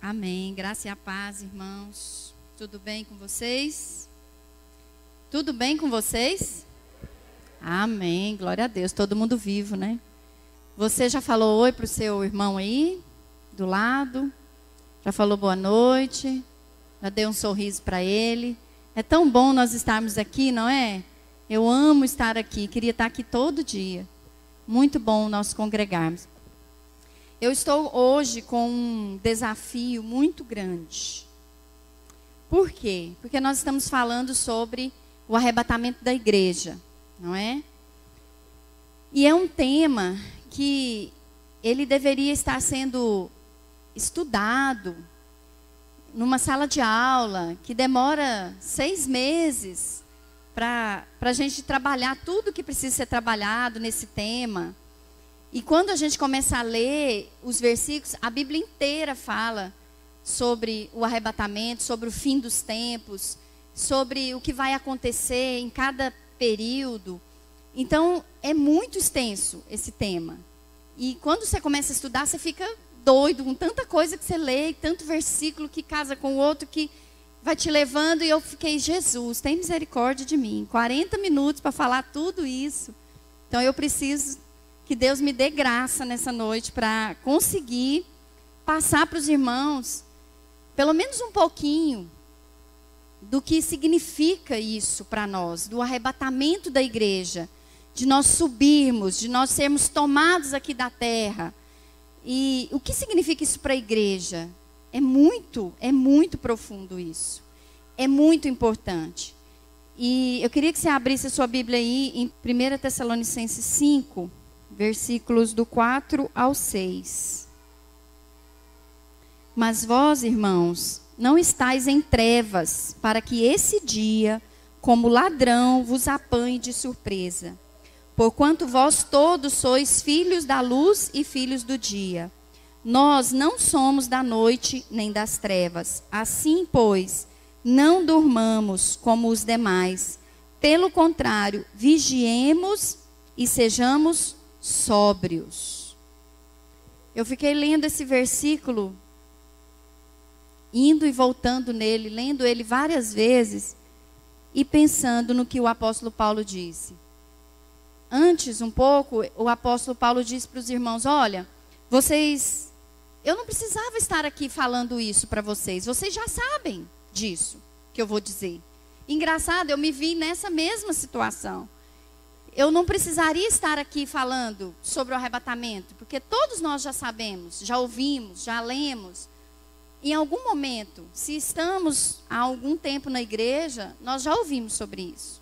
Amém. Graça e a paz, irmãos. Tudo bem com vocês? Tudo bem com vocês? Amém. Glória a Deus. Todo mundo vivo, né? Você já falou oi para o seu irmão aí, do lado? Já falou boa noite? Já deu um sorriso para ele? É tão bom nós estarmos aqui, não é? Eu amo estar aqui. Queria estar aqui todo dia. Muito bom nós congregarmos. Eu estou hoje com um desafio muito grande. Por quê? Porque nós estamos falando sobre o arrebatamento da igreja, não é? E é um tema que ele deveria estar sendo estudado numa sala de aula, que demora 6 meses para a gente trabalhar tudo que precisa ser trabalhado nesse tema. E quando a gente começa a ler os versículos, a Bíblia inteira fala sobre o arrebatamento, sobre o fim dos tempos, sobre o que vai acontecer em cada período. Então, é muito extenso esse tema. E quando você começa a estudar, você fica doido com tanta coisa que você lê, tanto versículo que casa com o outro, que vai te levando. E eu fiquei, Jesus, tem misericórdia de mim. 40 minutos para falar tudo isso. Então, eu preciso que Deus me dê graça nessa noite para conseguir passar para os irmãos, pelo menos um pouquinho, do que significa isso para nós, do arrebatamento da igreja, de nós subirmos, de nós sermos tomados aqui da terra. E o que significa isso para a igreja? É muito profundo isso. É muito importante. E eu queria que você abrisse a sua Bíblia aí em 1 Tessalonicenses 5, versículos do 4 ao 6. Mas vós, irmãos, não estáis em trevas, para que esse dia, como ladrão, vos apanhe de surpresa. Porquanto vós todos sois filhos da luz e filhos do dia. Nós não somos da noite nem das trevas. Assim, pois, não durmamos como os demais. Pelo contrário, vigiemos e sejamos sóbrios. Eu fiquei lendo esse versículo, indo e voltando nele, lendo ele várias vezes e pensando no que o apóstolo Paulo disse. Antes, um pouco, o apóstolo Paulo disse para os irmãos: olha, eu não precisava estar aqui falando isso para vocês já sabem disso que eu vou dizer. Engraçado, eu me vi nessa mesma situação. Eu não precisaria estar aqui falando sobre o arrebatamento, porque todos nós já sabemos, já ouvimos, já lemos. Em algum momento, se estamos há algum tempo na igreja, nós já ouvimos sobre isso.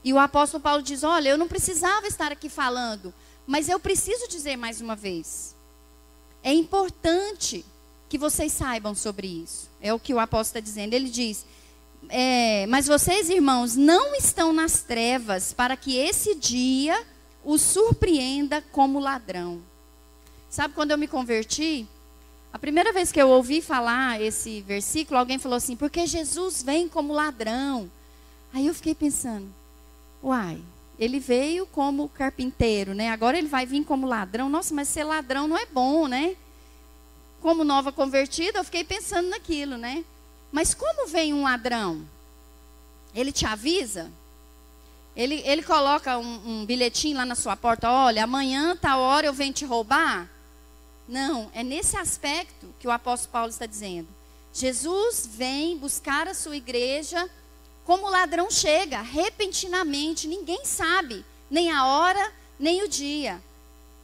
E o apóstolo Paulo diz: olha, eu não precisava estar aqui falando, mas eu preciso dizer mais uma vez. É importante que vocês saibam sobre isso. É o que o apóstolo está dizendo. Ele diz: mas vocês, irmãos, não estão nas trevas, para que esse dia os surpreenda como ladrão. Sabe, quando eu me converti, a primeira vez que eu ouvi falar esse versículo, alguém falou assim: porque Jesus vem como ladrão. Aí eu fiquei pensando, uai, ele veio como carpinteiro, né? Agora ele vai vir como ladrão. Nossa, mas ser ladrão não é bom, né? Como nova convertida, eu fiquei pensando naquilo, né? Mas como vem um ladrão? Ele te avisa? Ele coloca um bilhetinho lá na sua porta: olha, amanhã, tal hora eu venho te roubar? Não, é nesse aspecto que o apóstolo Paulo está dizendo. Jesus vem buscar a sua igreja como o ladrão chega, repentinamente. Ninguém sabe, nem a hora, nem o dia.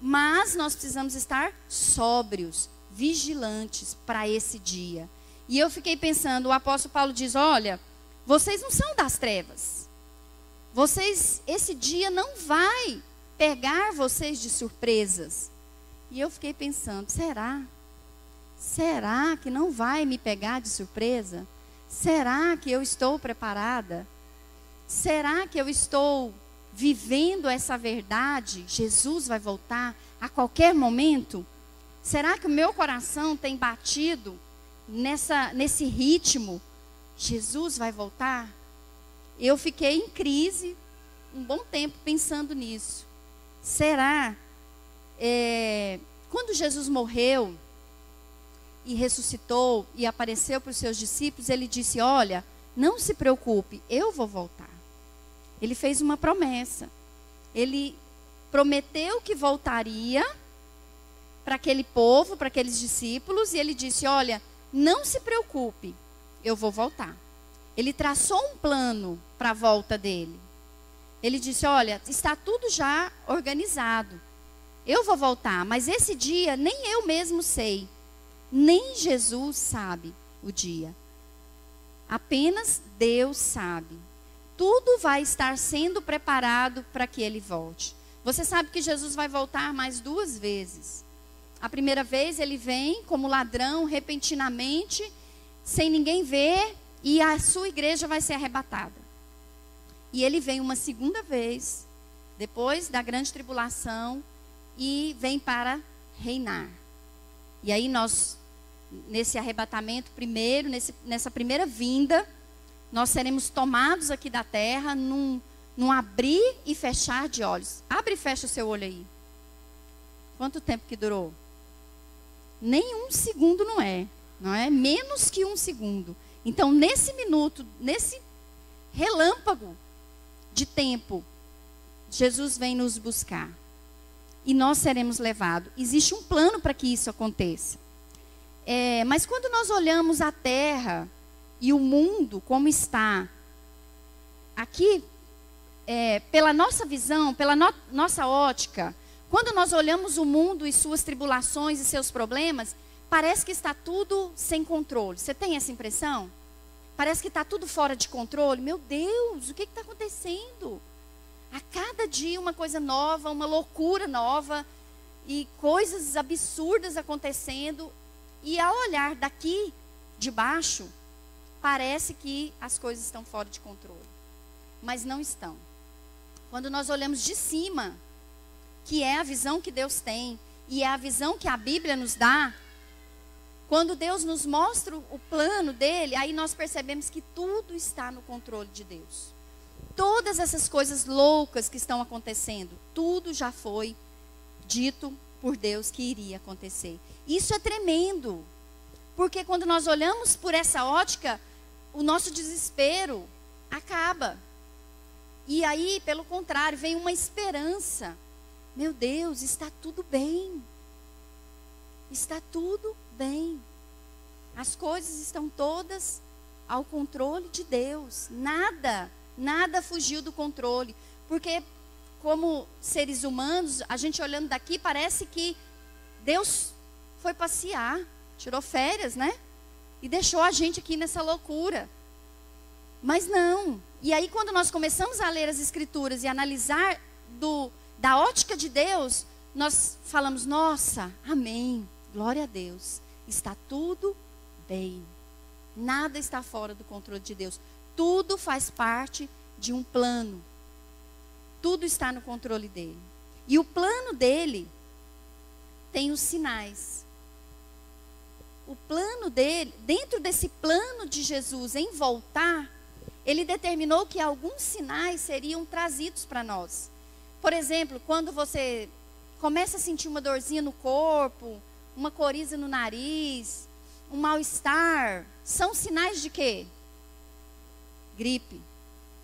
Mas nós precisamos estar sóbrios, vigilantes para esse dia. E eu fiquei pensando, o apóstolo Paulo diz: olha, vocês não são das trevas. Esse dia não vai pegar vocês de surpresas. E eu fiquei pensando, será? Será que não vai me pegar de surpresa? Será que eu estou preparada? Será que eu estou vivendo essa verdade? Jesus vai voltar a qualquer momento? Será que o meu coração tem batido nesse ritmo? Jesus vai voltar? Eu fiquei em crise um bom tempo pensando nisso. Será? Quando Jesus morreu, e ressuscitou e apareceu para os seus discípulos, ele disse: olha, não se preocupe, eu vou voltar. Ele fez uma promessa. Ele prometeu que voltaria para aquele povo, para aqueles discípulos, e ele disse: olha, não se preocupe, eu vou voltar. Ele traçou um plano para a volta dele. Ele disse: olha, está tudo já organizado. Eu vou voltar, mas esse dia nem eu mesmo sei. Nem Jesus sabe o dia. Apenas Deus sabe. Tudo vai estar sendo preparado para que ele volte. Você sabe que Jesus vai voltar mais 2 vezes. A primeira vez ele vem como ladrão, repentinamente, sem ninguém ver, e a sua igreja vai ser arrebatada. E ele vem uma segunda vez, depois da grande tribulação, e vem para reinar. E aí nós, nesse arrebatamento primeiro, nessa primeira vinda, nós seremos tomados aqui da terra num abrir e fechar de olhos. Abre e fecha o seu olho aí. Quanto tempo que durou? Nem 1 segundo não é? Menos que 1 segundo. Então, nesse minuto, nesse relâmpago de tempo, Jesus vem nos buscar. E nós seremos levados. Existe um plano para que isso aconteça. Mas quando nós olhamos a terra e o mundo como está, aqui, pela nossa visão, pela nossa ótica, quando nós olhamos o mundo e suas tribulações e seus problemas, parece que está tudo sem controle. Você tem essa impressão? Parece que está tudo fora de controle. Meu Deus, o que está acontecendo? A cada dia uma coisa nova, uma loucura nova e coisas absurdas acontecendo. E ao olhar daqui, de baixo, parece que as coisas estão fora de controle. Mas não estão. Quando nós olhamos de cima, que é a visão que Deus tem, e é a visão que a Bíblia nos dá, quando Deus nos mostra o plano dele, aí nós percebemos que tudo está no controle de Deus. Todas essas coisas loucas que estão acontecendo, tudo já foi dito por Deus que iria acontecer. Isso é tremendo, porque quando nós olhamos por essa ótica, o nosso desespero acaba. E aí, pelo contrário, vem uma esperança. Meu Deus, está tudo bem. Está tudo bem. As coisas estão todas ao controle de Deus. Nada fugiu do controle. Porque, como seres humanos, a gente olhando daqui, parece que Deus foi passear, tirou férias, né? E deixou a gente aqui nessa loucura. Mas não. E aí, quando nós começamos a ler as Escrituras e analisar da ótica de Deus, nós falamos: nossa, amém, glória a Deus, está tudo bem. Nada está fora do controle de Deus. Tudo faz parte de um plano. Tudo está no controle dele. E o plano dele tem os sinais. O plano dele, dentro desse plano de Jesus em voltar, ele determinou que alguns sinais seriam trazidos para nós. Por exemplo, quando você começa a sentir uma dorzinha no corpo, uma coriza no nariz, um mal-estar, são sinais de quê? Gripe,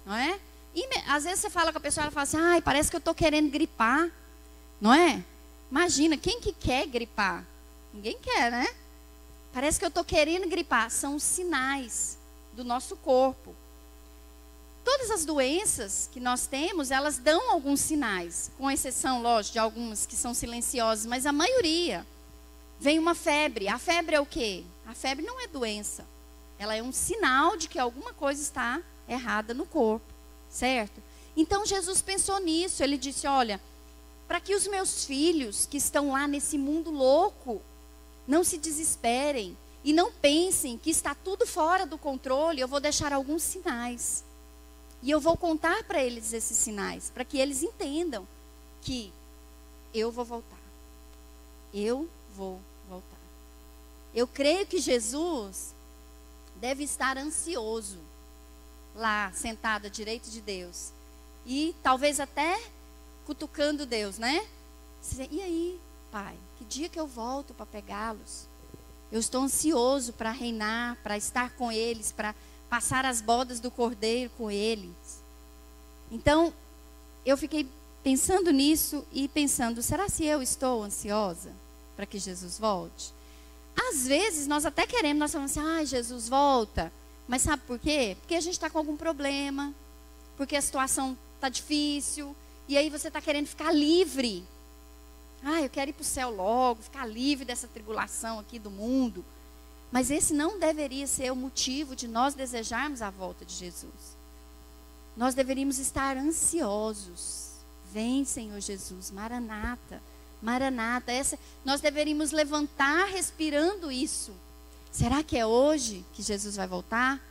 não é? E às vezes você fala com a pessoa, ela fala assim: ai, parece que eu estou querendo gripar, não é? Imagina, quem que quer gripar? Ninguém quer, né? Parece que eu estou querendo gripar. São os sinais do nosso corpo. Todas as doenças que nós temos, elas dão alguns sinais, com exceção, lógico, de algumas que são silenciosas, mas a maioria. Vem uma febre. A febre é o quê? A febre não é doença. Ela é um sinal de que alguma coisa está errada no corpo, certo? Então Jesus pensou nisso. Ele disse: olha, para que os meus filhos que estão lá nesse mundo louco não se desesperem e não pensem que está tudo fora do controle, eu vou deixar alguns sinais. E eu vou contar para eles esses sinais, para que eles entendam que eu vou voltar. Eu vou voltar. Eu creio que Jesus deve estar ansioso lá, sentado à direita de Deus. E talvez até cutucando Deus, né? E aí, Pai, que dia que eu volto para pegá-los? Eu estou ansioso para reinar, para estar com eles, para passar as bodas do Cordeiro com eles. Então, eu fiquei pensando nisso e pensando, será se eu estou ansiosa para que Jesus volte? Às vezes, nós até queremos, nós falamos assim, Jesus volta. Mas sabe por quê? Porque a gente está com algum problema, porque a situação está difícil, e aí você está querendo ficar livre. Eu quero ir para o céu logo, ficar livre dessa tribulação aqui do mundo. Mas esse não deveria ser o motivo de nós desejarmos a volta de Jesus. Nós deveríamos estar ansiosos. Vem, Senhor Jesus, Maranata, Maranata. Nós deveríamos levantar respirando isso. Será que é hoje que Jesus vai voltar?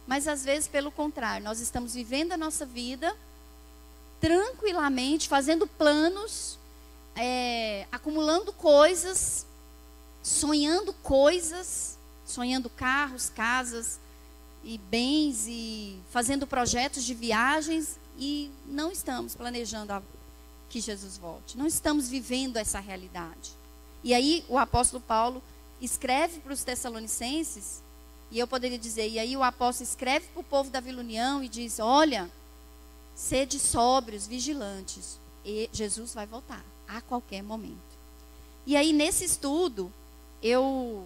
Mas às vezes, pelo contrário, nós estamos vivendo a nossa vida tranquilamente, fazendo planos, acumulando coisas, sonhando carros, casas e bens, e fazendo projetos de viagens, e não estamos planejando que Jesus volte. Não estamos vivendo essa realidade. E aí o apóstolo Paulo escreve para os Tessalonicenses, e eu poderia dizer, e aí o apóstolo escreve para o povo da Vila União e diz, olha, sede sóbrios, vigilantes, e Jesus vai voltar a qualquer momento. E aí nesse estudo, eu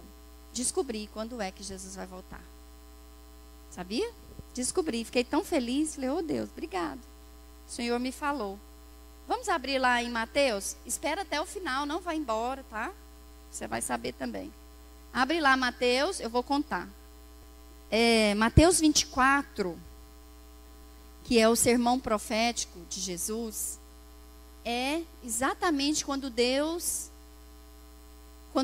descobri quando é que Jesus vai voltar. Sabia? Descobri, fiquei tão feliz, falei, oh Deus, obrigado. O Senhor me falou. Vamos abrir lá em Mateus? Espera até o final, não vai embora, tá? Você vai saber também. Abre lá Mateus, eu vou contar. Mateus 24, que é o sermão profético de Jesus, é exatamente quando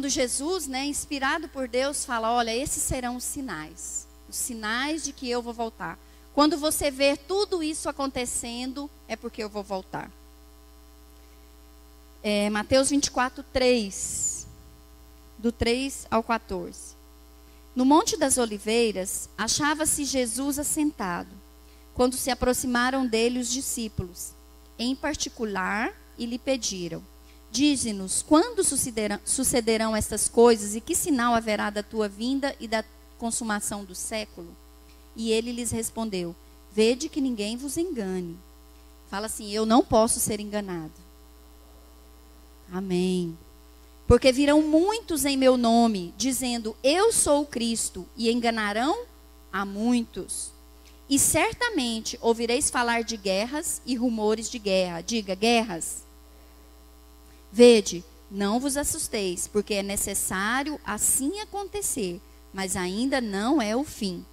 Jesus, inspirado por Deus, fala, olha, esses serão os sinais de que eu vou voltar. Quando você ver tudo isso acontecendo, é porque eu vou voltar. Mateus 24, 3, do 3 ao 14. No Monte das Oliveiras, achava-se Jesus assentado, quando se aproximaram dele os discípulos, em particular, e lhe pediram, dize-nos, quando sucederão estas coisas, e que sinal haverá da tua vinda e da consumação do século? E ele lhes respondeu, vede que ninguém vos engane. Fala assim, eu não posso ser enganado. Amém. Porque virão muitos em meu nome, dizendo, eu sou o Cristo, e enganarão a muitos. E certamente ouvireis falar de guerras e rumores de guerra. Diga, guerras. Vede, não vos assusteis, porque é necessário assim acontecer, mas ainda não é o fim.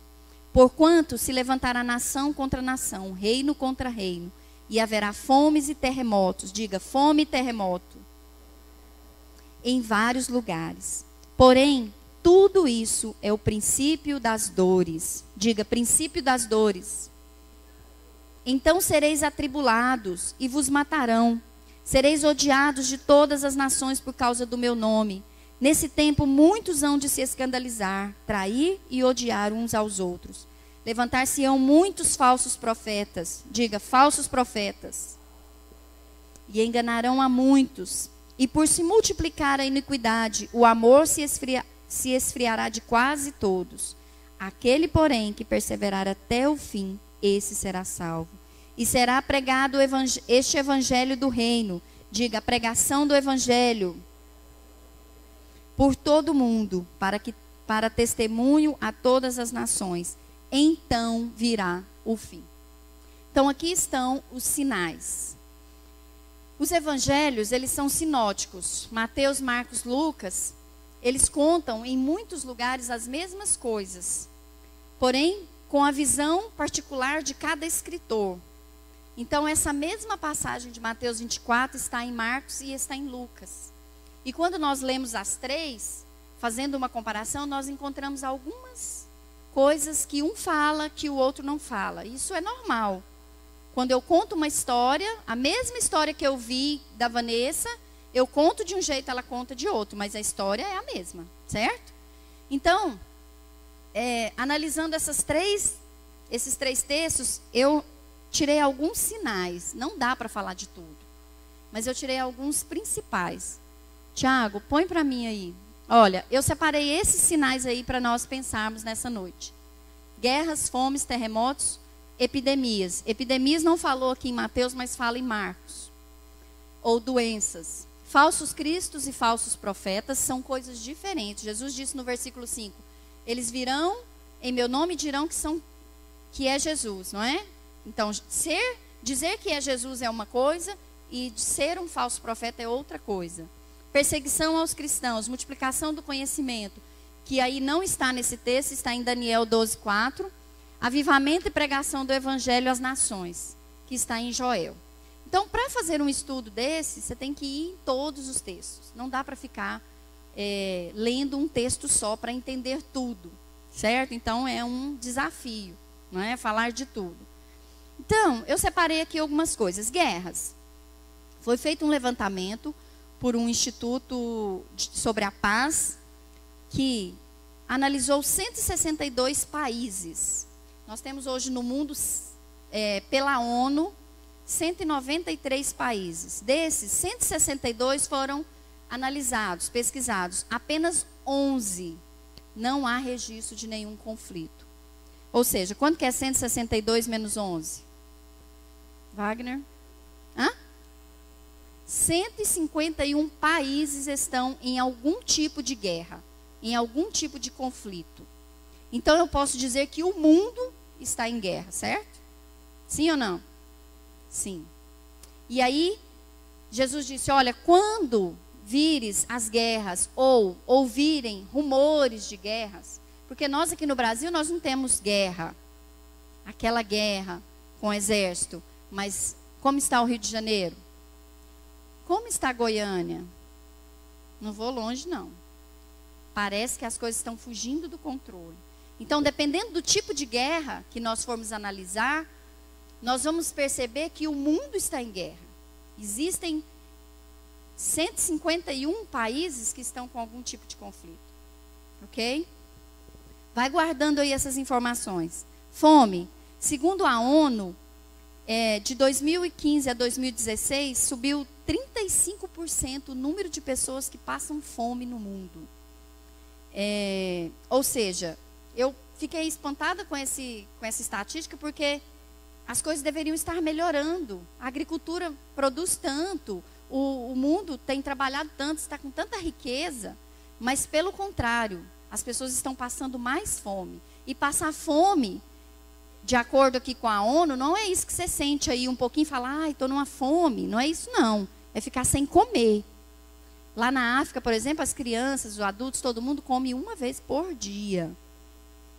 Porquanto se levantará nação contra nação, reino contra reino, e haverá fomes e terremotos. Diga, fome e terremoto. Em vários lugares. Porém, tudo isso é o princípio das dores. Diga, princípio das dores. Então sereis atribulados e vos matarão. Sereis odiados de todas as nações por causa do meu nome. Nesse tempo muitos hão de se escandalizar, trair e odiar uns aos outros. Levantar-se-ão muitos falsos profetas. Diga, falsos profetas. E enganarão a muitos. E por se multiplicar a iniquidade, o amor se esfriará de quase todos. Aquele, porém, que perseverar até o fim, esse será salvo. E será pregado este evangelho do reino. Diga, a pregação do evangelho. Por todo o mundo, para testemunho a todas as nações. Então virá o fim. Então aqui estão os sinais. Os evangelhos, eles são sinóticos. Mateus, Marcos, Lucas, eles contam em muitos lugares as mesmas coisas. Porém, com a visão particular de cada escritor. Então, essa mesma passagem de Mateus 24 está em Marcos e está em Lucas. E quando nós lemos as três, fazendo uma comparação, nós encontramos algumas coisas que um fala, que o outro não fala. Isso é normal. Quando eu conto uma história, a mesma história que eu vi da Vanessa, eu conto de um jeito, ela conta de outro, mas a história é a mesma, certo? Então, analisando esses três textos, eu tirei alguns sinais. Não dá para falar de tudo, mas eu tirei alguns principais. Tiago, põe para mim aí. Olha, eu separei esses sinais aí para nós pensarmos nessa noite. Guerras, fomes, terremotos, epidemias. Epidemias não falou aqui em Mateus, mas fala em Marcos. Ou doenças. Falsos cristos e falsos profetas são coisas diferentes. Jesus disse no versículo 5, eles virão em meu nome e dirão que é Jesus, não é? Então, dizer que é Jesus é uma coisa e ser um falso profeta é outra coisa. Perseguição aos cristãos, multiplicação do conhecimento, que aí não está nesse texto, está em Daniel 12:4. Avivamento e pregação do evangelho às nações, que está em Joel. Então, para fazer um estudo desse, você tem que ir em todos os textos. Não dá para ficar lendo um texto só para entender tudo, certo? Então, é um desafio, não é? Falar de tudo. Então, eu separei aqui algumas coisas. Guerras. Foi feito um levantamento por um instituto sobre a paz, que analisou 162 países. Nós temos hoje no mundo, pela ONU, 193 países. Desses, 162 foram analisados, pesquisados. Apenas 11 não há registro de nenhum conflito. Ou seja, quanto que é 162 menos 11? Wagner? 151 países estão em algum tipo de guerra, em algum tipo de conflito. Então eu posso dizer que o mundo está em guerra, certo? Sim ou não? Sim. E aí, Jesus disse, olha, quando vires as guerras ou ouvirem rumores de guerras, porque nós aqui no Brasil, nós não temos guerra, aquela guerra com o exército, mas como está o Rio de Janeiro? Como está Goiânia? Não vou longe, não. Parece que as coisas estão fugindo do controle. Então, dependendo do tipo de guerra que nós formos analisar, nós vamos perceber que o mundo está em guerra. Existem 151 países que estão com algum tipo de conflito. Ok? Vai guardando aí essas informações. Fome. Segundo a ONU, de 2015 a 2016, subiu 35% o número de pessoas que passam fome no mundo. Ou seja, eu fiquei espantada com essa estatística, porque as coisas deveriam estar melhorando. A agricultura produz tanto, o mundo tem trabalhado tanto, está com tanta riqueza, mas pelo contrário, as pessoas estão passando mais fome. E passar fome, de acordo aqui com a ONU, não é isso que você sente aí um pouquinho e fala, ai, estou numa fome. Não é isso não, é ficar sem comer. Lá na África, por exemplo, as crianças, os adultos, todo mundo come uma vez por dia.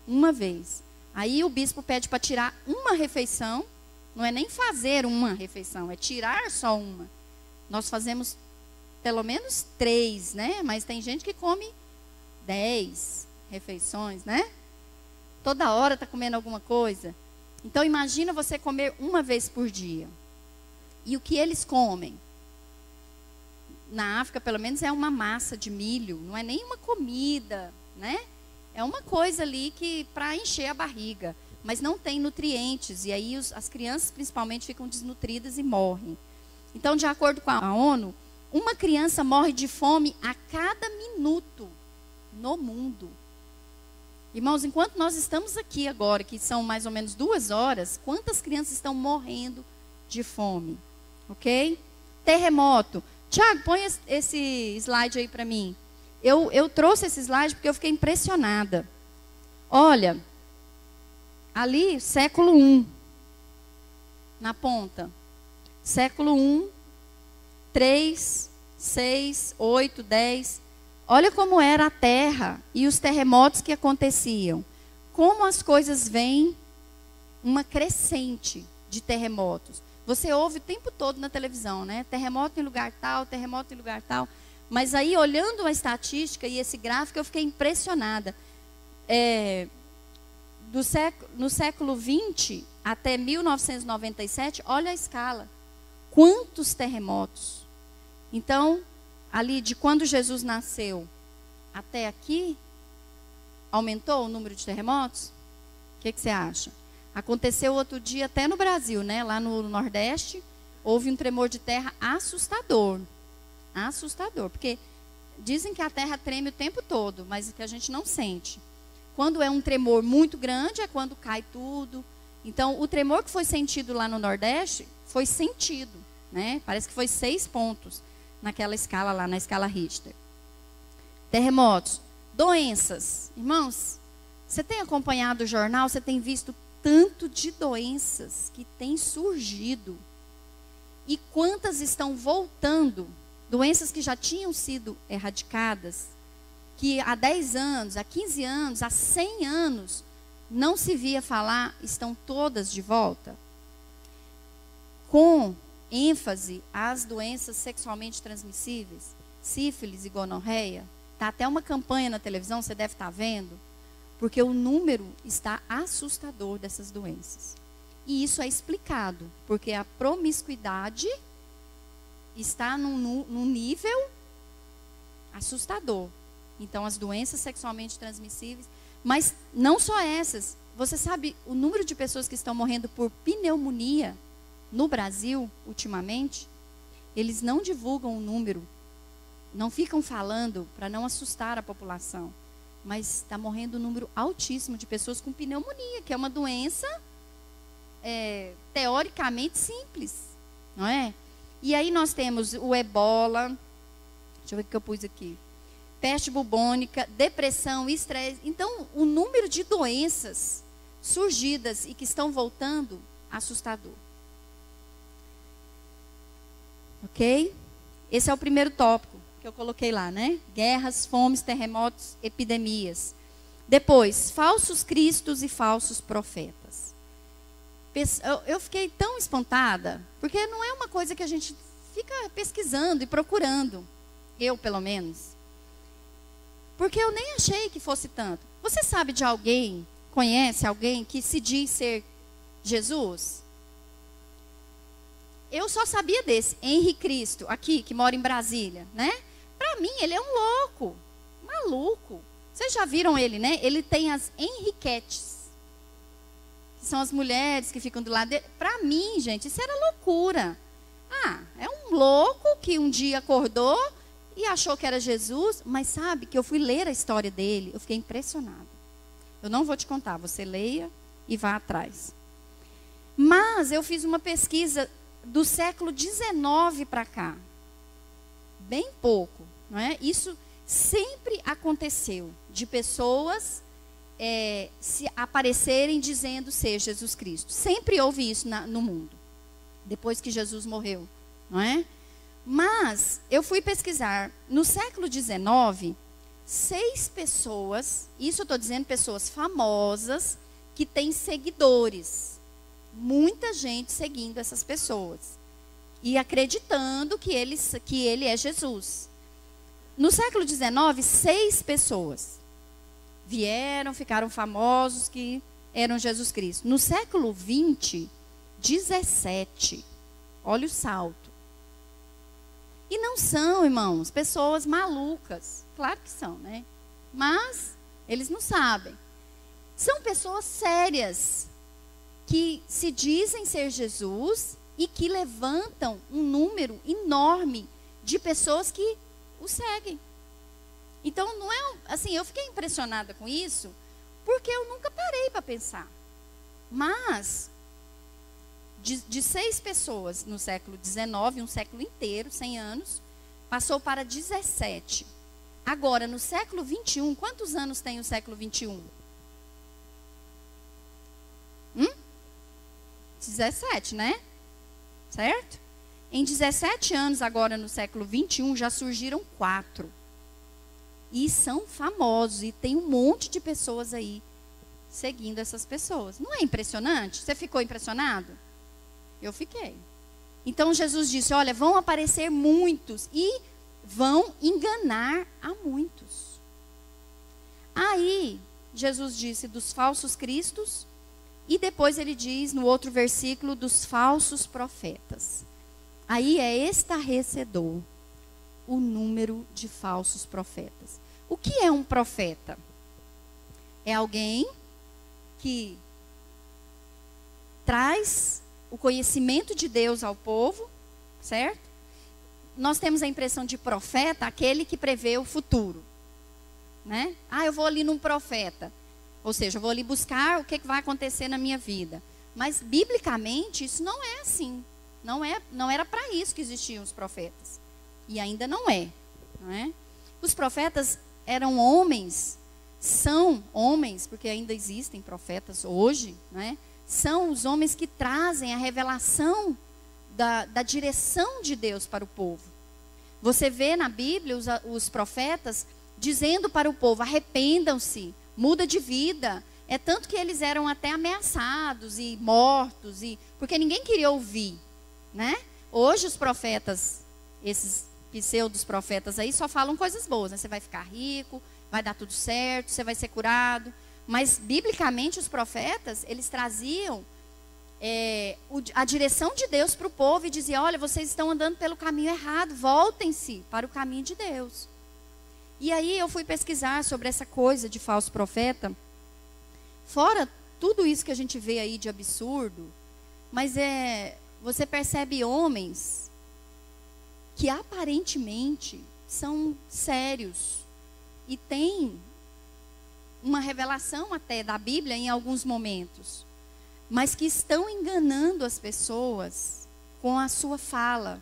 Uma vez. Aí o bispo pede para tirar uma refeição, não é nem fazer uma refeição, é tirar só uma. Nós fazemos pelo menos 3, né? Mas tem gente que come 10 refeições, né? Toda hora está comendo alguma coisa. Então imagina você comer uma vez por dia. E o que eles comem? Na África, pelo menos, é uma massa de milho, não é nem uma comida, né? É uma coisa ali que para encher a barriga, mas não tem nutrientes, e aí as crianças principalmente ficam desnutridas e morrem. Então, de acordo com a ONU, uma criança morre de fome a cada minuto no mundo. Irmãos, enquanto nós estamos aqui agora, que são mais ou menos 2 horas, quantas crianças estão morrendo de fome? Ok? Terremoto. Tiago, põe esse slide aí para mim. Eu trouxe esse slide porque eu fiquei impressionada. Olha, ali, século I, na ponta. Século I, 3, 6, 8, 10. Olha como era a terra e os terremotos que aconteciam. Como as coisas vêm, uma crescente de terremotos. Você ouve o tempo todo na televisão, né? Terremoto em lugar tal, terremoto em lugar tal. Mas aí, olhando a estatística e esse gráfico, eu fiquei impressionada. No século XX até 1997, olha a escala. Quantos terremotos? Então, ali de quando Jesus nasceu até aqui, aumentou o número de terremotos? O que você acha? Aconteceu outro dia até no Brasil, né? Lá no Nordeste, houve um tremor de terra assustador. Assustador, porque Dizem que a terra treme o tempo todo, mas que a gente não sente. Quando é um tremor muito grande, é quando cai tudo. Então, o tremor que foi sentido lá no Nordeste, foi sentido, né? Parece que foi 6 pontos naquela escala lá, na escala Richter. Terremotos, doenças. Irmãos, você tem acompanhado o jornal, você tem visto tanto de doenças que têm surgido. E quantas estão voltando? Doenças que já tinham sido erradicadas, que há 10 anos, há 15 anos, há 100 anos, não se via falar, estão todas de volta. Com ênfase às doenças sexualmente transmissíveis, sífilis e gonorreia. Está até uma campanha na televisão, você deve estar vendo, porque o número está assustador dessas doenças. E isso é explicado, porque a promiscuidade está num nível assustador. Então, as doenças sexualmente transmissíveis, mas não só essas. Você sabe o número de pessoas que estão morrendo por pneumonia no Brasil, ultimamente? Eles não divulgam o número, não ficam falando para não assustar a população. Mas está morrendo um número altíssimo de pessoas com pneumonia, que é uma doença teoricamente simples, não é? E aí nós temos o ebola, deixa eu ver o que eu pus aqui, peste bubônica, depressão, estresse. Então, o número de doenças surgidas e que estão voltando, assustador. Ok? Esse é o primeiro tópico que eu coloquei lá, né? Guerras, fomes, terremotos, epidemias. Depois, falsos cristos e falsos profetas. Eu fiquei tão espantada, porque não é uma coisa que a gente fica pesquisando e procurando. Eu, pelo menos. Porque eu nem achei que fosse tanto. Você sabe de alguém, conhece alguém que se diz ser Jesus? Eu só sabia desse, Henri Cristo, aqui, que mora em Brasília, né? Para mim, ele é um louco, maluco. Vocês já viram ele, né? Ele tem as Henriquetes, que são as mulheres que ficam do lado dele. Para mim, gente, isso era loucura. É um louco que um dia acordou e achou que era Jesus, mas sabe que eu fui ler a história dele, eu fiquei impressionada. Eu não vou te contar, você leia e vá atrás. Mas eu fiz uma pesquisa do século XIX para cá. Bem pouco, não é? Isso sempre aconteceu, de pessoas se aparecerem dizendo ser Jesus Cristo. Sempre houve isso no mundo, depois que Jesus morreu, não é? Mas eu fui pesquisar, no século XIX, 6 pessoas, isso eu estou dizendo pessoas famosas, que têm seguidores. Muita gente seguindo essas pessoas. E acreditando que ele é Jesus. No século XIX, 6 pessoas vieram, ficaram famosos, que eram Jesus Cristo. No século XX, 17. Olha o salto. E não são, irmãos, pessoas malucas. Claro que são, né? Mas eles não sabem. São pessoas sérias, que se dizem ser Jesus e que levantam um número enorme de pessoas que o seguem. Então, não é assim, eu fiquei impressionada com isso, porque eu nunca parei para pensar. Mas, de 6 pessoas no século XIX, um século inteiro, 100 anos, passou para 17. Agora, no século XXI, quantos anos tem o século XXI? 17, né? Certo? Em 17 anos, agora no século XXI, já surgiram 4. E são famosos. E tem um monte de pessoas aí seguindo essas pessoas. Não é impressionante? Você ficou impressionado? Eu fiquei. Então Jesus disse, olha, vão aparecer muitos e vão enganar a muitos. Aí, Jesus disse dos falsos cristos. E depois ele diz, no outro versículo, dos falsos profetas. Aí é estarrecedor o número de falsos profetas. O que é um profeta? É alguém que traz o conhecimento de Deus ao povo, certo? nós temos a impressão de profeta, aquele que prevê o futuro, né? Eu vou ali num profeta. Ou seja, eu vou ali buscar o que vai acontecer na minha vida. Mas, biblicamente, isso não é assim. Não era para isso que existiam os profetas. E ainda não é. Os profetas eram homens, são homens, porque ainda existem profetas hoje, são os homens que trazem a revelação da direção de Deus para o povo. Você vê na Bíblia os profetas dizendo para o povo: arrependam-se, muda de vida. É tanto que eles eram até ameaçados e mortos, porque ninguém queria ouvir, Hoje os profetas, esses pseudos profetas aí, só falam coisas boas, Você vai ficar rico, vai dar tudo certo, você vai ser curado. Mas, biblicamente, os profetas, eles traziam a direção de Deus para o povo e diziam: olha, vocês estão andando pelo caminho errado, voltem-se para o caminho de Deus. E aí eu fui pesquisar sobre essa coisa de falso profeta. Fora tudo isso que a gente vê aí de absurdo, mas você percebe homens que aparentemente são sérios e têm uma revelação até da Bíblia em alguns momentos, mas que estão enganando as pessoas com a sua fala,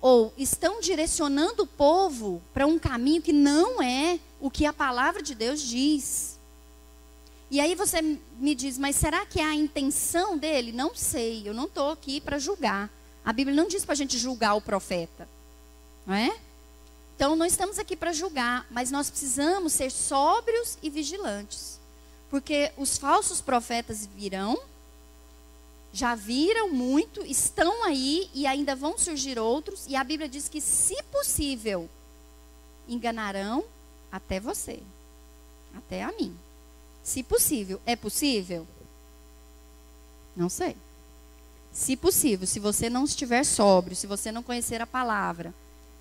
ou estão direcionando o povo para um caminho que não é o que a palavra de Deus diz. E aí você me diz: mas será que é a intenção dele? Não sei, eu não estou aqui para julgar. A Bíblia não diz para a gente julgar o profeta, Então não estamos aqui para julgar, mas nós precisamos ser sóbrios e vigilantes, porque os falsos profetas virão, já viram muito, estão aí e ainda vão surgir outros, e a Bíblia diz que, se possível, enganarão até você, até a mim. Se possível. É possível? Não sei. Se possível, se você não estiver sóbrio, se você não conhecer a palavra,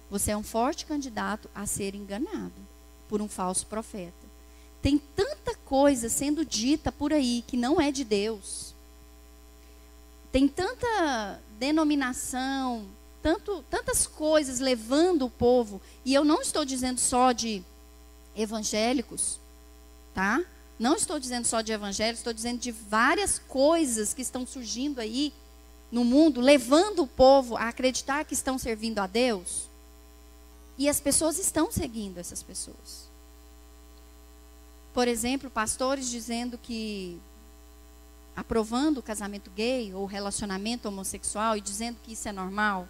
você é um forte candidato a ser enganado por um falso profeta. Tem tanta coisa sendo dita por aí que não é de Deus. Tem tanta denominação, tantas coisas levando o povo. E eu não estou dizendo só de evangélicos, tá? Não estou dizendo só de evangélicos, estou dizendo de várias coisas que estão surgindo aí no mundo, levando o povo a acreditar que estão servindo a Deus. E as pessoas estão seguindo essas pessoas. Por exemplo, pastores dizendo que, aprovando o casamento gay ou relacionamento homossexual e dizendo que isso é normal.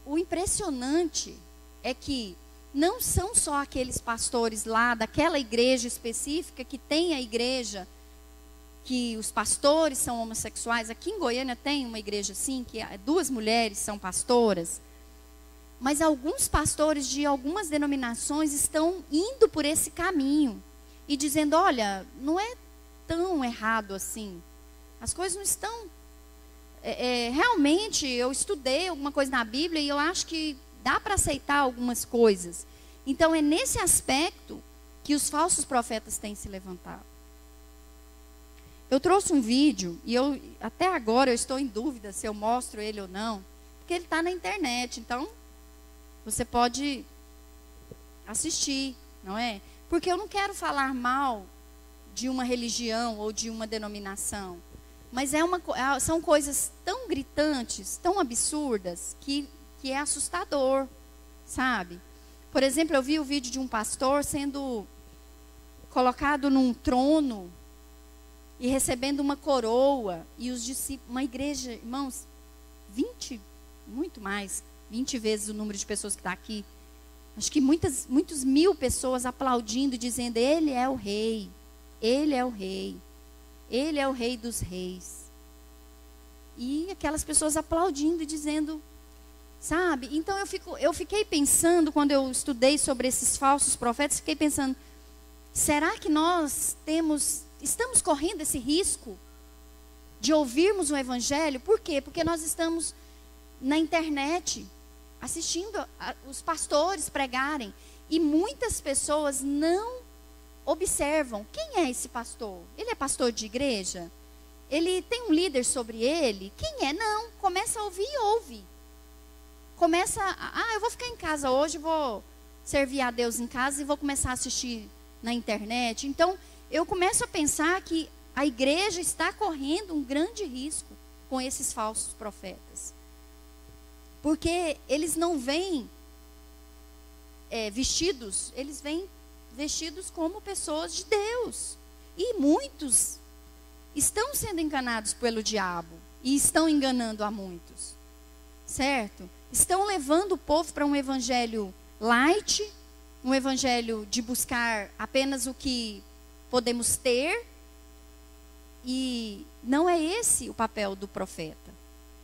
O impressionante é que não são só aqueles pastores lá daquela igreja específica que tem a igreja, que os pastores são homossexuais. Aqui em Goiânia tem uma igreja assim, que 2 mulheres são pastoras. Mas alguns pastores de algumas denominações estão indo por esse caminho e dizendo: olha, não é tão errado assim. As coisas não estão... realmente, eu estudei alguma coisa na Bíblia e eu acho que dá para aceitar algumas coisas. Então, é nesse aspecto que os falsos profetas têm se levantado. Eu trouxe um vídeo, e até agora eu estou em dúvida se eu mostro ele ou não, porque ele está na internet, então você pode assistir, não é? Porque eu não quero falar mal de uma religião ou de uma denominação, mas são coisas tão gritantes, tão absurdas, que é assustador, sabe? Por exemplo, eu vi o vídeo de um pastor sendo colocado num trono e recebendo uma coroa, e os discípulos, uma igreja, irmãos, 20, muito mais, 20 vezes o número de pessoas que está aqui, acho que muitos mil pessoas aplaudindo, dizendo: ele é o rei, ele é o rei, ele é o rei dos reis. E aquelas pessoas aplaudindo e dizendo, sabe? Então eu fiquei pensando, quando eu estudei sobre esses falsos profetas, fiquei pensando: será que nós estamos correndo esse risco de ouvirmos o evangelho? Por quê? Porque nós estamos na internet assistindo os pastores pregarem, e muitas pessoas não observam quem é esse pastor. Ele é pastor de igreja? Ele tem um líder sobre ele? Quem é? Não. Começa a ouvir e ouve. eu vou ficar em casa hoje, vou servir a Deus em casa e vou começar a assistir na internet. Então, eu começo a pensar que a igreja está correndo um grande risco com esses falsos profetas. Porque eles não vêm vestidos, eles vêm vestidos como pessoas de Deus. E muitos estão sendo enganados pelo diabo e estão enganando a muitos. Certo? Estão levando o povo para um evangelho light, um evangelho de buscar apenas o que podemos ter. E não é esse o papel do profeta.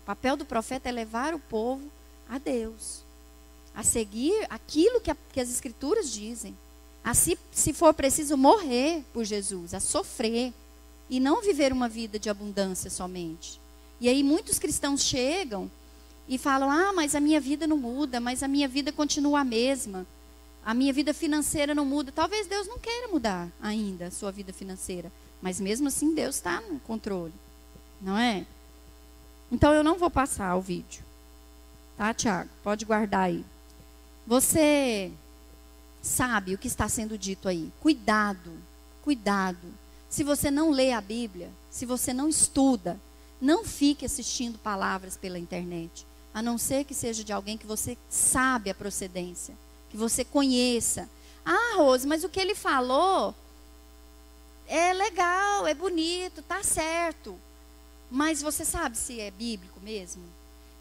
O papel do profeta é levar o povo a Deus, a seguir aquilo que as Escrituras dizem, a se for preciso morrer por Jesus, a sofrer, e não viver uma vida de abundância somente. E aí muitos cristãos chegam e falam, mas a minha vida não muda, mas a minha vida continua a mesma, a minha vida financeira não muda. Talvez Deus não queira mudar ainda a sua vida financeira, mas mesmo assim Deus está no controle, não é? Então eu não vou passar o vídeo, tá, Tiago? Pode guardar aí. Você sabe o que está sendo dito aí. Cuidado, cuidado. Se você não lê a Bíblia, se você não estuda, não fique assistindo palavras pela internet, a não ser que seja de alguém que você sabe a procedência, que você conheça. Rose, mas o que ele falou é legal, é bonito, tá certo. Mas você sabe se é bíblico mesmo?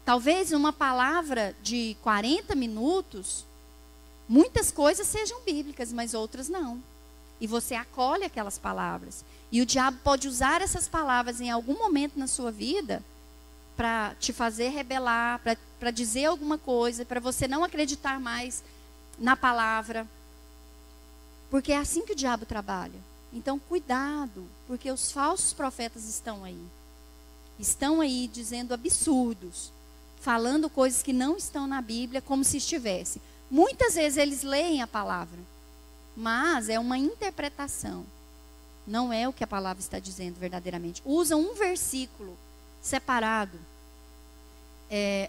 Talvez uma palavra de 40 minutos, muitas coisas sejam bíblicas, mas outras não. E você acolhe aquelas palavras. E o diabo pode usar essas palavras em algum momento na sua vida para te fazer rebelar, para dizer alguma coisa, para você não acreditar mais na palavra. Porque é assim que o diabo trabalha. Então, cuidado, porque os falsos profetas estão aí. Estão aí dizendo absurdos, falando coisas que não estão na Bíblia, como se estivesse. Muitas vezes eles leem a palavra, mas é uma interpretação. Não é o que a palavra está dizendo verdadeiramente. Usam um versículo separado,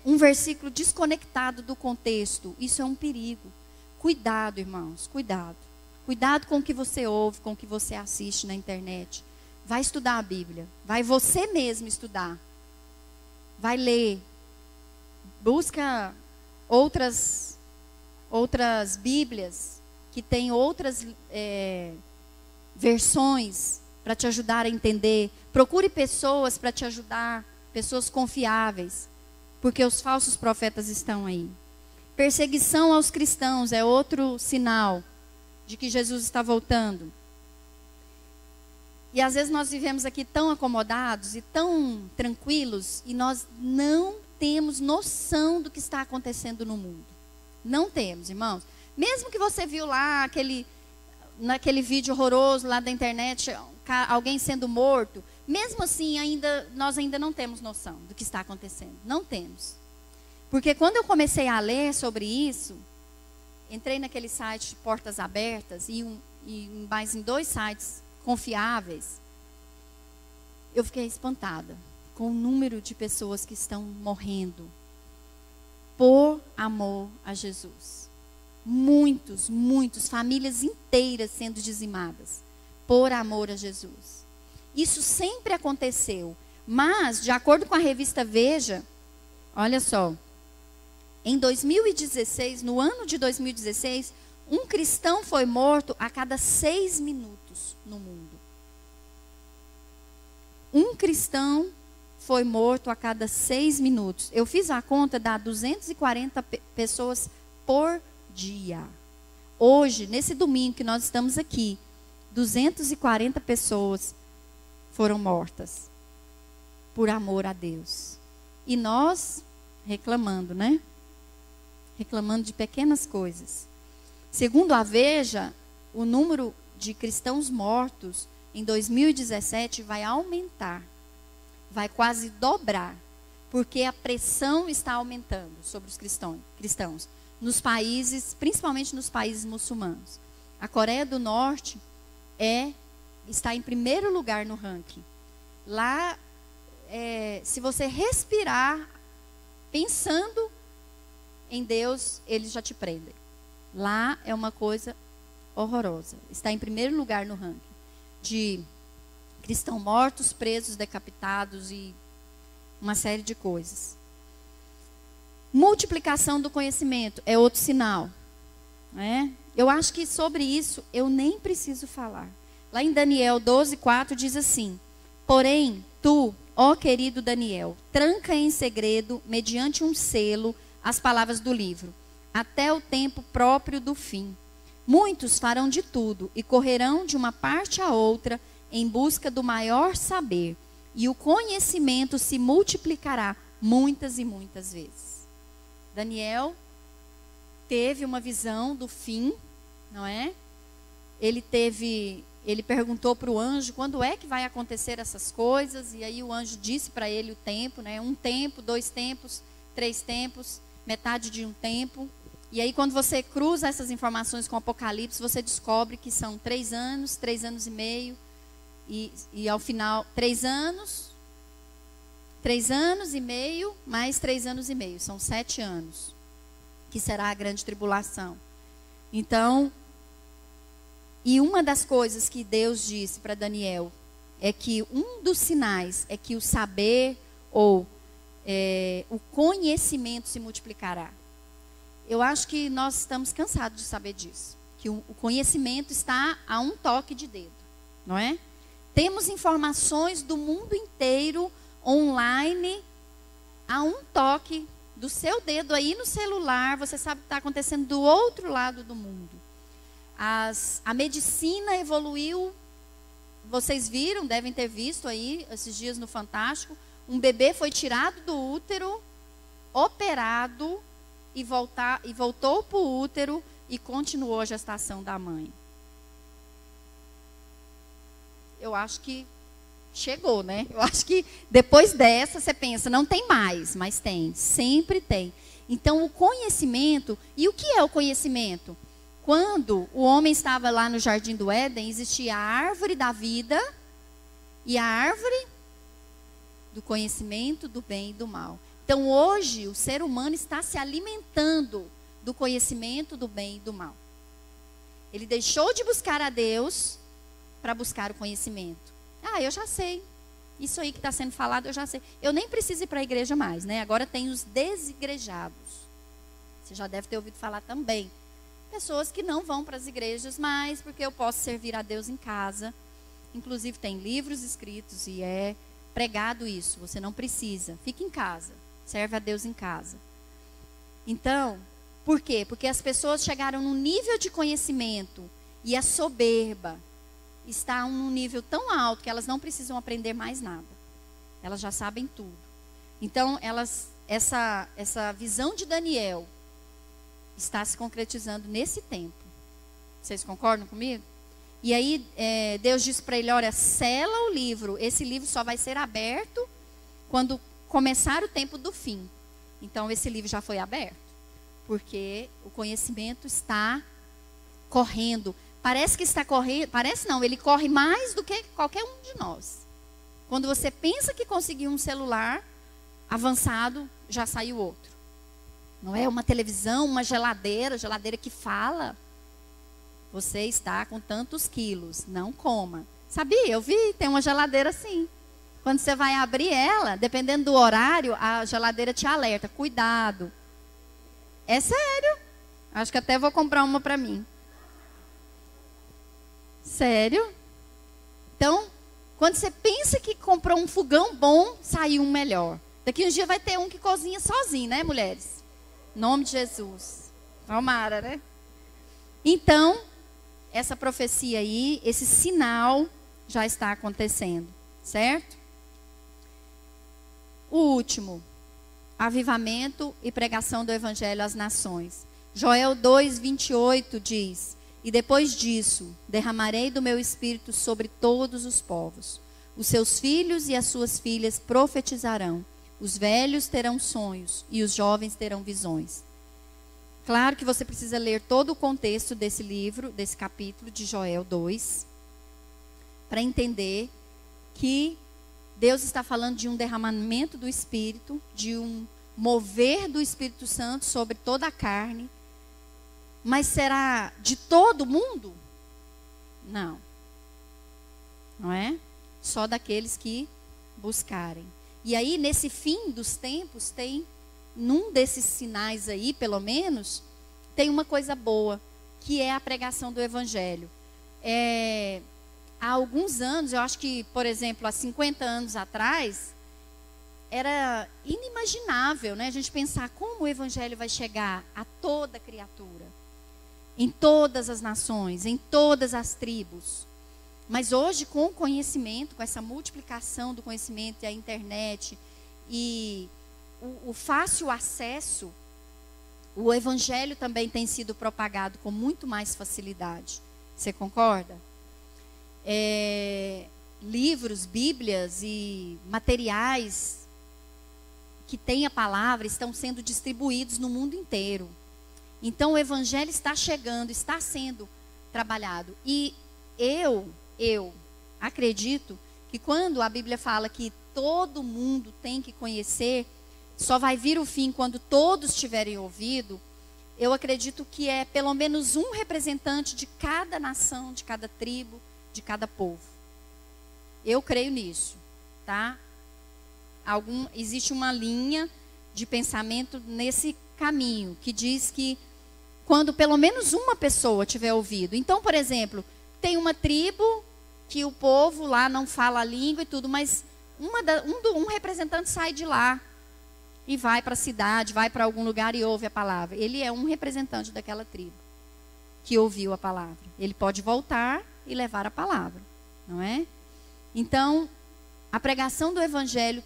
um versículo desconectado do contexto. Isso é um perigo. Cuidado, irmãos, cuidado. Cuidado com o que você ouve, com o que você assiste na internet. Vai estudar a Bíblia. Vai você mesmo estudar. Vai ler. Busca outras Bíblias que têm outras versões para te ajudar a entender. Procure pessoas para te ajudar, pessoas confiáveis, porque os falsos profetas estão aí. Perseguição aos cristãos é outro sinal de que Jesus está voltando. E às vezes nós vivemos aqui tão acomodados e tão tranquilos e nós não temos noção do que está acontecendo no mundo. Não temos, irmãos. Mesmo que você viu lá naquele vídeo horroroso lá da internet, alguém sendo morto, mesmo assim nós ainda não temos noção do que está acontecendo. Não temos. Porque quando eu comecei a ler sobre isso, entrei naquele site Portas Abertas e mais em 2 sites confiáveis, eu fiquei espantada com o número de pessoas que estão morrendo por amor a Jesus. Muitos, famílias inteiras sendo dizimadas por amor a Jesus. Isso sempre aconteceu, mas de acordo com a revista Veja, olha só, em 2016, no ano de 2016, um cristão foi morto a cada 6 minutos no mundo. Um cristão foi morto a cada 6 minutos. Eu fiz a conta, dá 240 pessoas por dia. Hoje, nesse domingo que nós estamos aqui, 240 pessoas foram mortas por amor a Deus. E nós reclamando, né? Reclamando de pequenas coisas. Segundo a Veja, o número de cristãos mortos em 2017 vai aumentar. Vai quase dobrar. Porque a pressão está aumentando sobre os cristãos. Nos países, principalmente nos países muçulmanos. A Coreia do Norte está em primeiro lugar no ranking. Lá, se você respirar pensando em Deus eles já te prendem. Lá é uma coisa horrorosa. Está em primeiro lugar no ranking de cristãos mortos, presos, decapitados e uma série de coisas. Multiplicação do conhecimento é outro sinal. Né? Eu acho que sobre isso eu nem preciso falar. Lá em Daniel 12:4 diz assim: porém, tu, ó querido Daniel, tranca em segredo, mediante um selo, as palavras do livro, até o tempo próprio do fim. Muitos farão de tudo e correrão de uma parte a outra em busca do maior saber, e o conhecimento se multiplicará muitas e muitas vezes. Daniel teve uma visão do fim, não é? Ele perguntou para o anjo quando é que vai acontecer essas coisas, e aí o anjo disse para ele o tempo, né? 1 tempo, 2 tempos, 3 tempos, metade de um tempo. E aí quando você cruza essas informações com o Apocalipse, você descobre que são 3 anos e meio, e ao final 3 anos e meio, mais 3 anos e meio, são 7 anos, que será a grande tribulação. Então, e uma das coisas que Deus disse para Daniel é que um dos sinais é que o saber ou o conhecimento se multiplicará. Eu acho que nós estamos cansados de saber disso, que o conhecimento está a um toque de dedo, não é? Temos informações do mundo inteiro online a um toque do seu dedo aí no celular. Você sabe o que está acontecendo do outro lado do mundo. A medicina evoluiu. Vocês viram, devem ter visto aí esses dias no Fantástico. Um bebê foi tirado do útero, operado e voltou para o útero e continuou a gestação da mãe. Eu acho que chegou, né? Eu acho que depois dessa você pensa, não tem mais, mas tem, sempre tem. Então o conhecimento, e o que é o conhecimento? Quando o homem estava lá no Jardim do Éden, existia a árvore da vida e a árvore do conhecimento do bem e do mal. Então hoje o ser humano está se alimentando do conhecimento do bem e do mal. Ele deixou de buscar a Deus para buscar o conhecimento. Ah, eu já sei. Isso aí que está sendo falado, eu já sei. Eu nem preciso ir para a igreja mais, né? Agora tem os desigrejados. Você já deve ter ouvido falar também. Pessoas que não vão para as igrejas mais, porque eu posso servir a Deus em casa. Inclusive tem livros escritos e é pregado isso. Você não precisa. Fique em casa. Serve a Deus em casa. Então, por quê? Porque as pessoas chegaram num nível de conhecimento e a soberba está num nível tão alto que elas não precisam aprender mais nada. Elas já sabem tudo. Então, essa visão de Daniel está se concretizando nesse tempo. Vocês concordam comigo? E aí, Deus disse para ele, olha, sela o livro. Esse livro só vai ser aberto quando começar o tempo do fim. Então, esse livro já foi aberto. Porque o conhecimento está correndo. Parece que está correndo, parece não, ele corre mais do que qualquer um de nós. Quando você pensa que conseguiu um celular avançado, já saiu outro. Não é uma televisão, uma geladeira que fala. Você está com tantos quilos, não coma. Sabia? Eu vi, tem uma geladeira assim. Quando você vai abrir ela, dependendo do horário, a geladeira te alerta. Cuidado. É sério. Acho que até vou comprar uma para mim. Sério? Então, quando você pensa que comprou um fogão bom, saiu um melhor. Daqui uns dias vai ter um que cozinha sozinho, né, mulheres? Em nome de Jesus. Tomara, né? Então, essa profecia aí, esse sinal já está acontecendo, certo? O último, avivamento e pregação do evangelho às nações. Joel 2:28 diz: e depois disso, derramarei do meu espírito sobre todos os povos. Os seus filhos e as suas filhas profetizarão. Os velhos terão sonhos e os jovens terão visões. Claro que você precisa ler todo o contexto desse livro, desse capítulo de Joel 2, para entender que Deus está falando de um derramamento do espírito, de mover do Espírito Santo sobre toda a carne. Mas será de todo mundo? Não. Não é? Só daqueles que buscarem. E aí, nesse fim dos tempos, tem, num desses sinais aí, pelo menos, tem uma coisa boa, que é a pregação do Evangelho. Há alguns anos, eu acho que, por exemplo, há 50 anos atrás, era inimaginável, né, a gente pensar como o Evangelho vai chegar a toda criatura, em todas as nações, em todas as tribos. Mas hoje, com o conhecimento, com essa multiplicação do conhecimento e a internet e o fácil acesso, o Evangelho também tem sido propagado com muito mais facilidade. Você concorda? Livros, bíblias e materiais que têm a palavra estão sendo distribuídos no mundo inteiro. Então o Evangelho está chegando, está sendo trabalhado. E eu acredito que quando a Bíblia fala que todo mundo tem que conhecer, só vai vir o fim quando todos tiverem ouvido, eu acredito que é pelo menos um representante de cada nação, de cada tribo, de cada povo. Eu creio nisso, tá? Existe uma linha de pensamento nesse caminho, que diz que quando pelo menos uma pessoa tiver ouvido. Então, por exemplo, tem uma tribo que o povo lá não fala a língua e tudo, mas um representante sai de lá e vai para a cidade, vai para algum lugar e ouve a palavra. Ele é um representante daquela tribo que ouviu a palavra. Ele pode voltar e levar a palavra, não é? Então, a pregação do Evangelho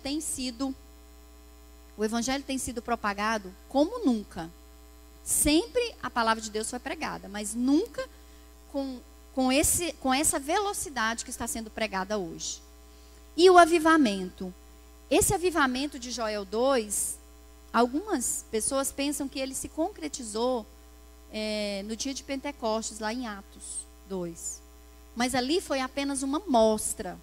o Evangelho tem sido propagado como nunca. Sempre a palavra de Deus foi pregada, mas nunca com essa velocidade que está sendo pregada hoje. E o avivamento. Esse avivamento de Joel 2, algumas pessoas pensam que ele se concretizou no dia de Pentecostes, lá em Atos 2. Mas ali foi apenas uma mostra.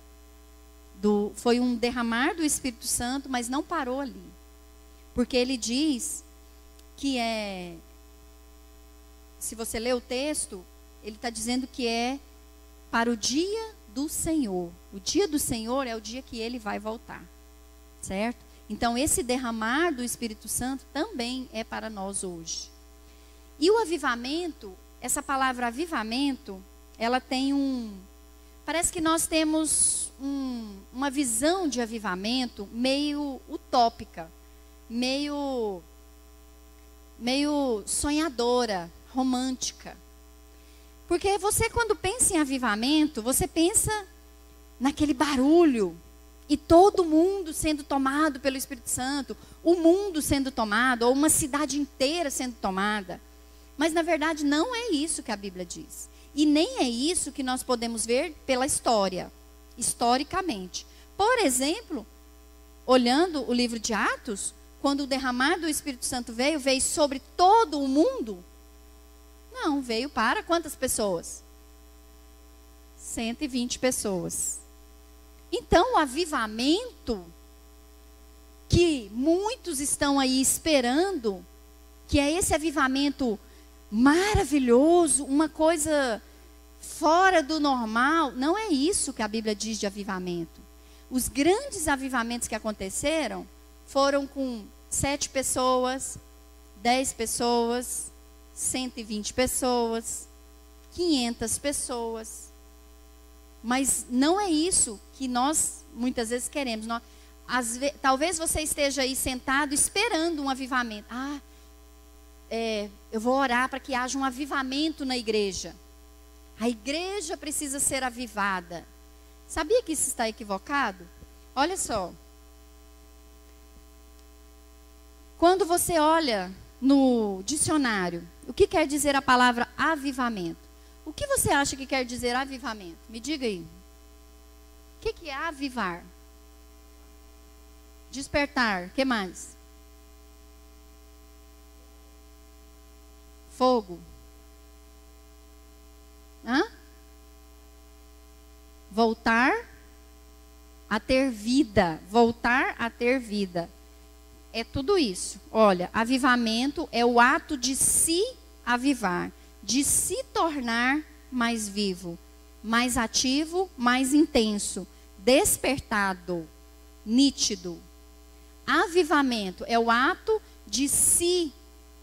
Foi um derramar do Espírito Santo, mas não parou ali. Porque ele diz que se você ler o texto, ele está dizendo que é para o dia do Senhor. O dia do Senhor é o dia que ele vai voltar. Certo? Então, esse derramar do Espírito Santo também é para nós hoje. E o avivamento, essa palavra avivamento, ela tem parece que nós temos uma visão de avivamento meio utópica, meio sonhadora, romântica. Porque você, quando pensa em avivamento, você pensa naquele barulho, e todo mundo sendo tomado pelo Espírito Santo, o mundo sendo tomado, ou uma cidade inteira sendo tomada. Mas, na verdade, não é isso que a Bíblia diz. E nem é isso que nós podemos ver pela história, historicamente. Por exemplo, olhando o livro de Atos, quando o derramar do Espírito Santo veio sobre todo o mundo? Não, veio para quantas pessoas? 120 pessoas. Então, o avivamento que muitos estão aí esperando, que é esse avivamento maravilhoso, uma coisa fora do normal, não é isso que a Bíblia diz de avivamento. Os grandes avivamentos que aconteceram foram com 7 pessoas, 10 pessoas, 120 pessoas, 500 pessoas. Mas não é isso que nós muitas vezes queremos. Talvez você esteja aí sentado esperando um avivamento. Eu vou orar para que haja um avivamento na igreja. A igreja precisa ser avivada. Sabia que isso está equivocado? Olha só. Quando você olha no dicionário, o que quer dizer a palavra avivamento? O que você acha que quer dizer avivamento? Me diga aí. O que é avivar? Despertar. O que mais? Fogo. Voltar a ter vida. Voltar a ter vida. é tudo isso. Olha, avivamento é o ato de se avivar, de se tornar mais vivo, mais ativo, mais intenso, despertado, nítido. Avivamento é o ato de se,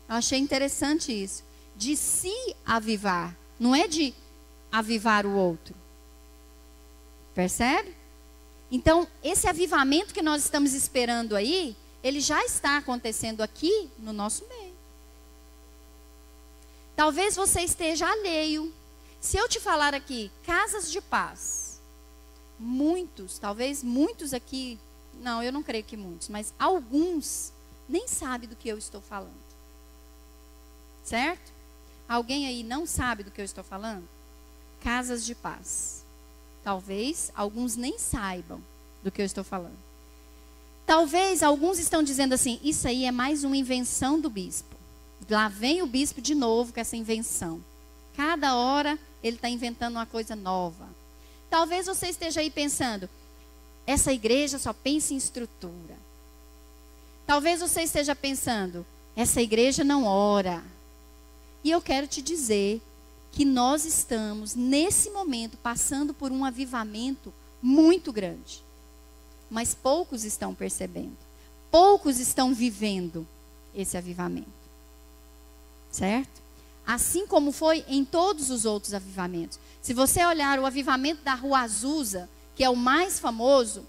eu achei interessante isso, de se avivar, não é de avivar o outro. Percebe? Então, esse avivamento que nós estamos esperando aí, ele já está acontecendo aqui no nosso meio. Talvez você esteja alheio. Se eu te falar aqui, casas de paz, muitos, talvez muitos aqui, não, eu não creio que muitos, mas alguns nem sabem do que eu estou falando. Certo? Alguém aí não sabe do que eu estou falando? Casas de paz. Talvez alguns nem saibam do que eu estou falando. Talvez alguns estão dizendo assim, isso aí é mais uma invenção do bispo. Lá vem o bispo de novo com essa invenção. Cada hora ele está inventando uma coisa nova. Talvez você esteja aí pensando, essa igreja só pensa em estrutura. Talvez você esteja pensando, essa igreja não ora. E eu quero te dizer que nós estamos, nesse momento, passando por um avivamento muito grande. Mas poucos estão percebendo. Poucos estão vivendo esse avivamento. Certo? Assim como foi em todos os outros avivamentos. Se você olhar o avivamento da Rua Azusa, que é o mais famoso,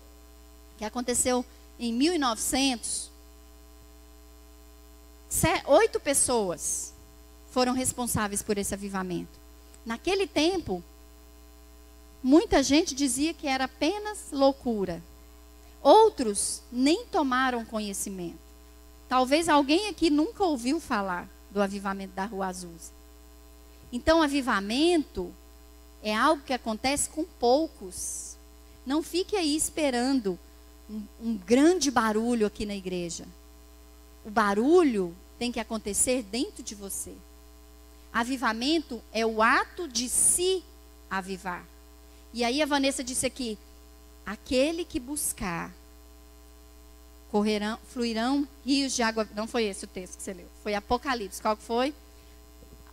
que aconteceu em 1900, 8 pessoas foram responsáveis por esse avivamento. Naquele tempo, muita gente dizia que era apenas loucura. Outros nem tomaram conhecimento. Talvez alguém aqui nunca ouviu falar do avivamento da Rua Azusa. Então, avivamento é algo que acontece com poucos. Não fique aí esperando um grande barulho aqui na igreja. O barulho tem que acontecer dentro de você. Avivamento é o ato de se avivar. E aí a Vanessa disse aqui, aquele que buscar, fluirão rios de água. Não foi esse o texto que você leu, foi Apocalipse. Qual que foi?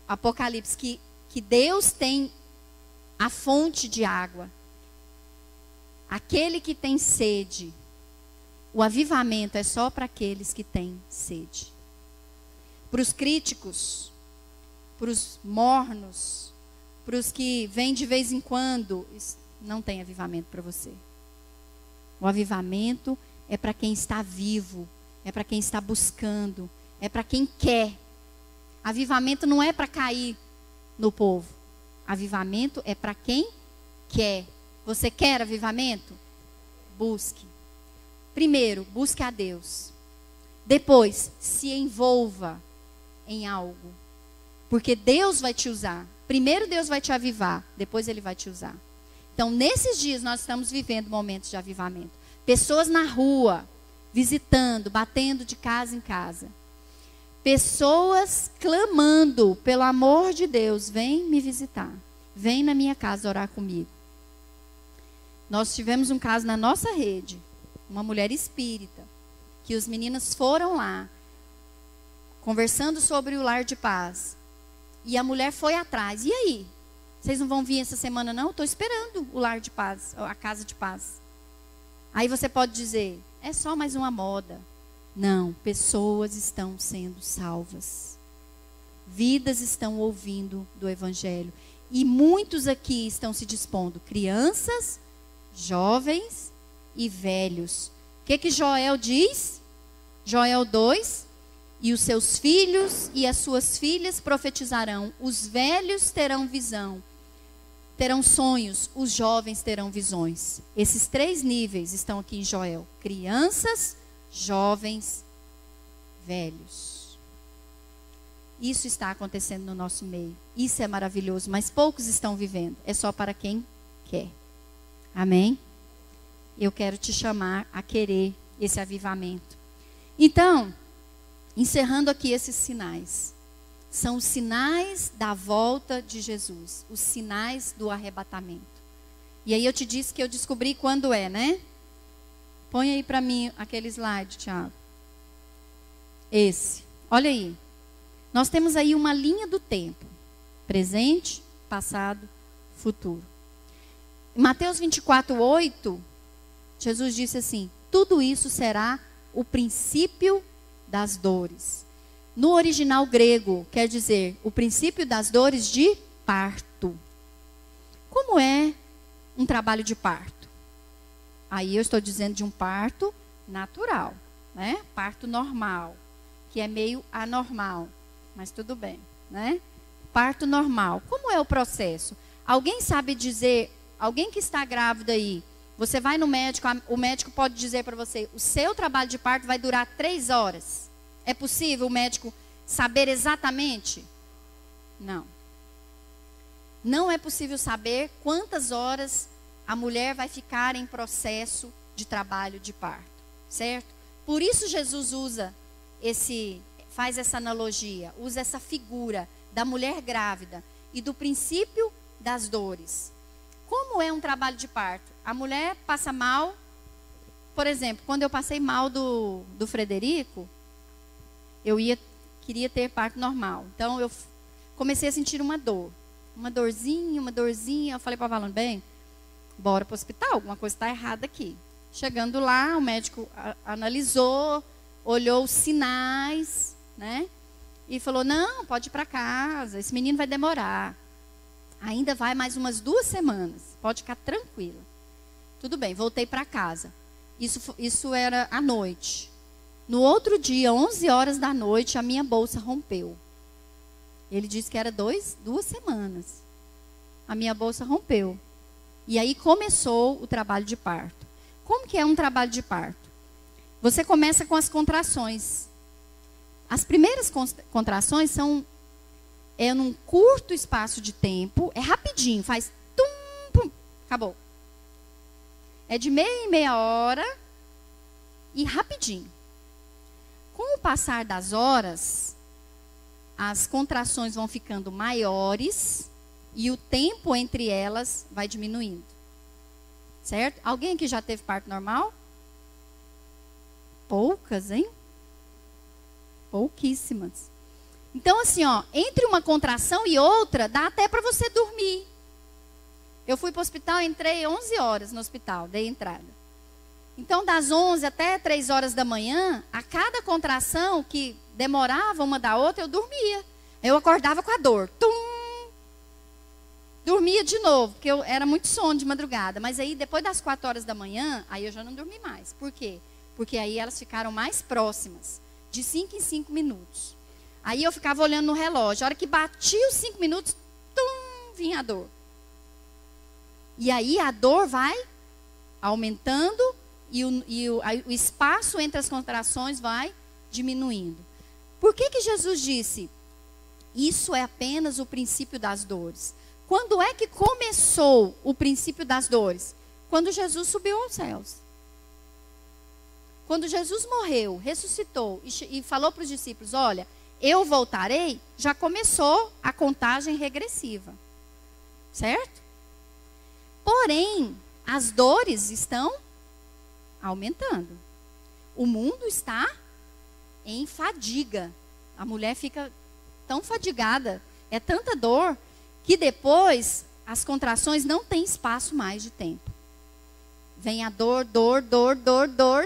Apocalipse, que Deus tem a fonte de água. Aquele que tem sede. O avivamento é só para aqueles que têm sede. Para os críticos, para os mornos, para os que vêm de vez em quando, não tem avivamento para você. O avivamento é para quem está vivo, é para quem está buscando, é para quem quer. Avivamento não é para cair no povo. Avivamento é para quem quer. Você quer avivamento? Busque. Primeiro, busque a Deus. Depois, se envolva em algo. Porque Deus vai te usar. Primeiro Deus vai te avivar, depois Ele vai te usar. Então, nesses dias nós estamos vivendo momentos de avivamento. Pessoas na rua, visitando, batendo de casa em casa. Pessoas clamando, pelo amor de Deus, vem me visitar. Vem na minha casa orar comigo. Nós tivemos um caso na nossa rede, uma mulher espírita, que os meninos foram lá, conversando sobre o lar de paz. E a mulher foi atrás. E aí? Vocês não vão vir essa semana, não? Estou esperando o lar de paz, a casa de paz. Aí você pode dizer, é só mais uma moda. Não, pessoas estão sendo salvas. Vidas estão ouvindo do Evangelho. E muitos aqui estão se dispondo. Crianças, jovens e velhos. O que Joel diz? Joel 2. E os seus filhos e as suas filhas profetizarão. Os velhos terão visão. Terão sonhos. Os jovens terão visões. Esses 3 níveis estão aqui em Joel. Crianças, jovens, velhos. Isso está acontecendo no nosso meio. Isso é maravilhoso, mas poucos estão vivendo. É só para quem quer. Amém? Eu quero te chamar a querer esse avivamento. Então, encerrando aqui esses sinais. São os sinais da volta de Jesus. Os sinais do arrebatamento. E aí eu te disse que eu descobri quando é, né? Põe aí para mim aquele slide, Tiago. esse. Olha aí. Nós temos aí uma linha do tempo. Presente, passado, futuro. Em Mateus 24:8, Jesus disse assim: tudo isso será o princípio das dores. No original grego, quer dizer, o princípio das dores de parto. Como é um trabalho de parto? Aí eu estou dizendo de um parto natural, né? Parto normal, que é meio anormal, mas tudo bem, né? Parto normal. Como é o processo? Alguém sabe dizer, alguém que está grávida aí, você vai no médico, o médico pode dizer para você, o seu trabalho de parto vai durar 3 horas. É possível o médico saber exatamente? Não. Não é possível saber quantas horas a mulher vai ficar em processo de trabalho de parto, certo? Por isso Jesus faz essa analogia, usa essa figura da mulher grávida e do princípio das dores. Como é um trabalho de parto? A mulher passa mal, por exemplo, quando eu passei mal do Frederico, queria ter parto normal. Então eu comecei a sentir uma dor. Uma dorzinha. Eu falei para a Valone, bem, bora para o hospital, alguma coisa está errada aqui. Chegando lá, o médico analisou, olhou os sinais, né? E falou, não, pode ir para casa, esse menino vai demorar. Ainda vai mais umas 2 semanas, pode ficar tranquila. Tudo bem, voltei para casa. Isso era à noite. No outro dia, 11 horas da noite, a minha bolsa rompeu. Ele disse que era 2 semanas. A minha bolsa rompeu. E aí começou o trabalho de parto. Como que é um trabalho de parto? Você começa com as contrações. As primeiras contrações são num curto espaço de tempo. É rapidinho, faz tum, pum, acabou. É de meia em meia hora e rapidinho. Com o passar das horas, as contrações vão ficando maiores e o tempo entre elas vai diminuindo. Certo? Alguém aqui já teve parto normal? Poucas, hein? Pouquíssimas. Então, assim, ó, entre uma contração e outra, dá até para você dormir. Eu fui para o hospital, entrei 11 horas no hospital, dei entrada. Então, das 11 até 3 horas da manhã, a cada contração que demorava uma da outra, eu dormia. Eu acordava com a dor. Tum! Dormia de novo, porque eu era muito sono de madrugada. Mas aí, depois das 4 horas da manhã, aí eu já não dormi mais. Por quê? Porque aí elas ficaram mais próximas, de 5 em 5 minutos. Aí eu ficava olhando no relógio. A hora que batia os 5 minutos, tum, vinha a dor. E aí a dor vai aumentando e o espaço entre as contrações vai diminuindo. Por que Jesus disse, isso é apenas o princípio das dores? Quando é que começou o princípio das dores? Quando Jesus subiu aos céus. Quando Jesus morreu, ressuscitou e falou para os discípulos, olha, eu voltarei, já começou a contagem regressiva. Certo? Porém, as dores estão aumentando. O mundo está em fadiga. A mulher fica tão fadigada, é tanta dor, que depois as contrações não têm espaço mais de tempo. Vem a dor,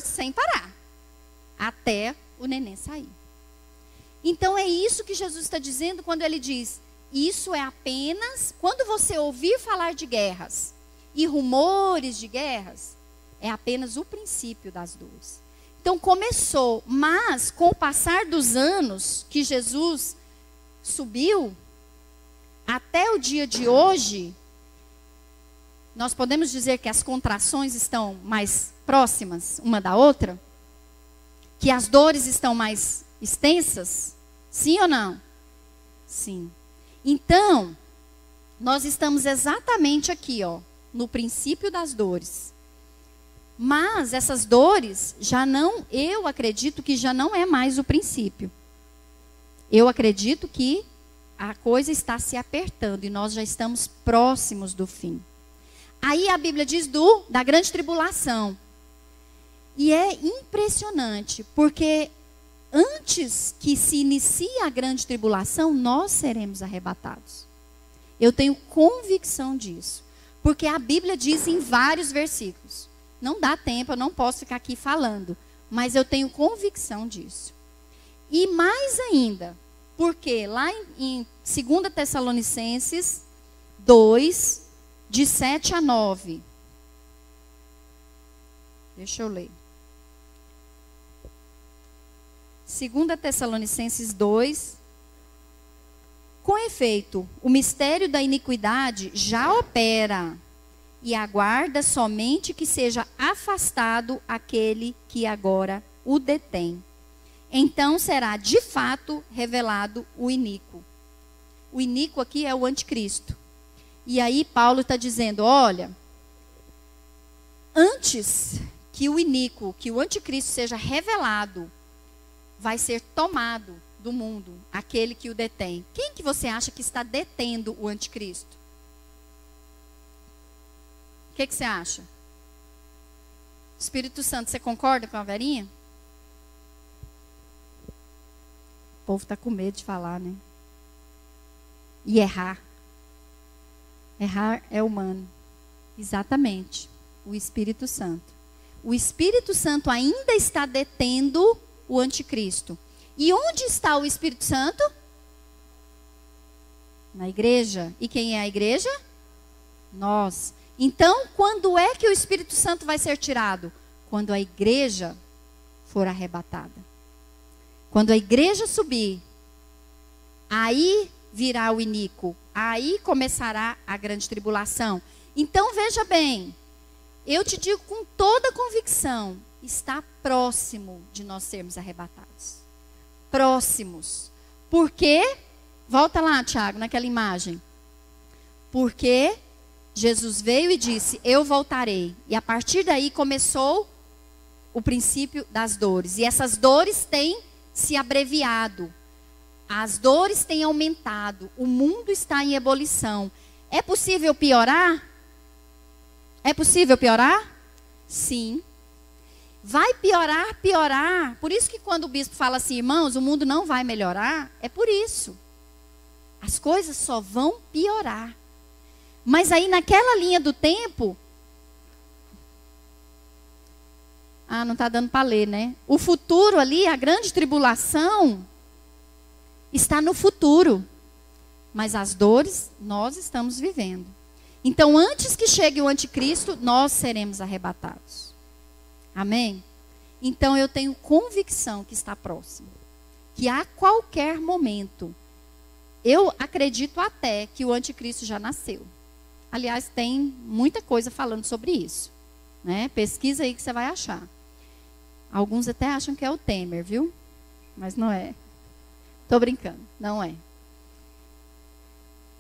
sem parar. Até o neném sair. Então é isso que Jesus está dizendo quando ele diz, isso é apenas, quando você ouvir falar de guerras e rumores de guerras, é apenas o princípio das dores. Então começou, mas com o passar dos anos que Jesus subiu, até o dia de hoje, nós podemos dizer que as contrações estão mais próximas uma da outra? Que as dores estão mais extensas? Sim ou não? Sim. Então, nós estamos exatamente aqui, ó, no princípio das dores. Mas essas dores eu acredito que já não é mais o princípio. Eu acredito que a coisa está se apertando e nós já estamos próximos do fim. Aí a Bíblia diz da grande tribulação. E é impressionante, porque antes que se inicie a grande tribulação, nós seremos arrebatados. Eu tenho convicção disso. Porque a Bíblia diz em vários versículos. Não dá tempo, eu não posso ficar aqui falando. Mas eu tenho convicção disso. E mais ainda, porque lá em 2 Tessalonicenses 2, de 7 a 9. Deixa eu ler. 2 Tessalonicenses 2. Com efeito, o mistério da iniquidade já opera e aguarda somente que seja afastado aquele que agora o detém. Então será de fato revelado o iníquo. O iníquo aqui é o anticristo. E aí Paulo está dizendo, olha, antes que o iníquo, que o anticristo seja revelado, vai ser tomado do mundo, aquele que o detém. Quem que você acha que está detendo o anticristo? O que você acha? Espírito Santo, você concorda com a Verinha? O povo está com medo de falar, né? E errar. Errar é humano. Exatamente. O Espírito Santo. O Espírito Santo ainda está detendo o anticristo. E onde está o Espírito Santo? Na igreja. E quem é a igreja? Nós. Então, quando é que o Espírito Santo vai ser tirado? Quando a igreja for arrebatada. Quando a igreja subir, aí virá o iníquo. Aí começará a grande tribulação. Então, veja bem, eu te digo com toda convicção, está próximo de nós sermos arrebatados. Próximos. Porque, volta lá, Tiago, naquela imagem. Porque Jesus veio e disse, eu voltarei. E a partir daí começou o princípio das dores. E essas dores têm se abreviado. As dores têm aumentado. O mundo está em ebulição. É possível piorar? É possível piorar? Sim. Vai piorar, piorar. Por isso que quando o bispo fala assim, irmãos, o mundo não vai melhorar, é por isso. As coisas só vão piorar. Mas aí naquela linha do tempo... Ah, não está dando para ler, né? O futuro ali, a grande tribulação, está no futuro. Mas as dores, nós estamos vivendo. Então, antes que chegue o anticristo, nós seremos arrebatados. Amém? Então, eu tenho convicção que está próximo. Que a qualquer momento, eu acredito até que o anticristo já nasceu. Aliás, tem muita coisa falando sobre isso. Né? Pesquisa aí que você vai achar. Alguns até acham que é o Temer, viu? Mas não é. Estou brincando, não é.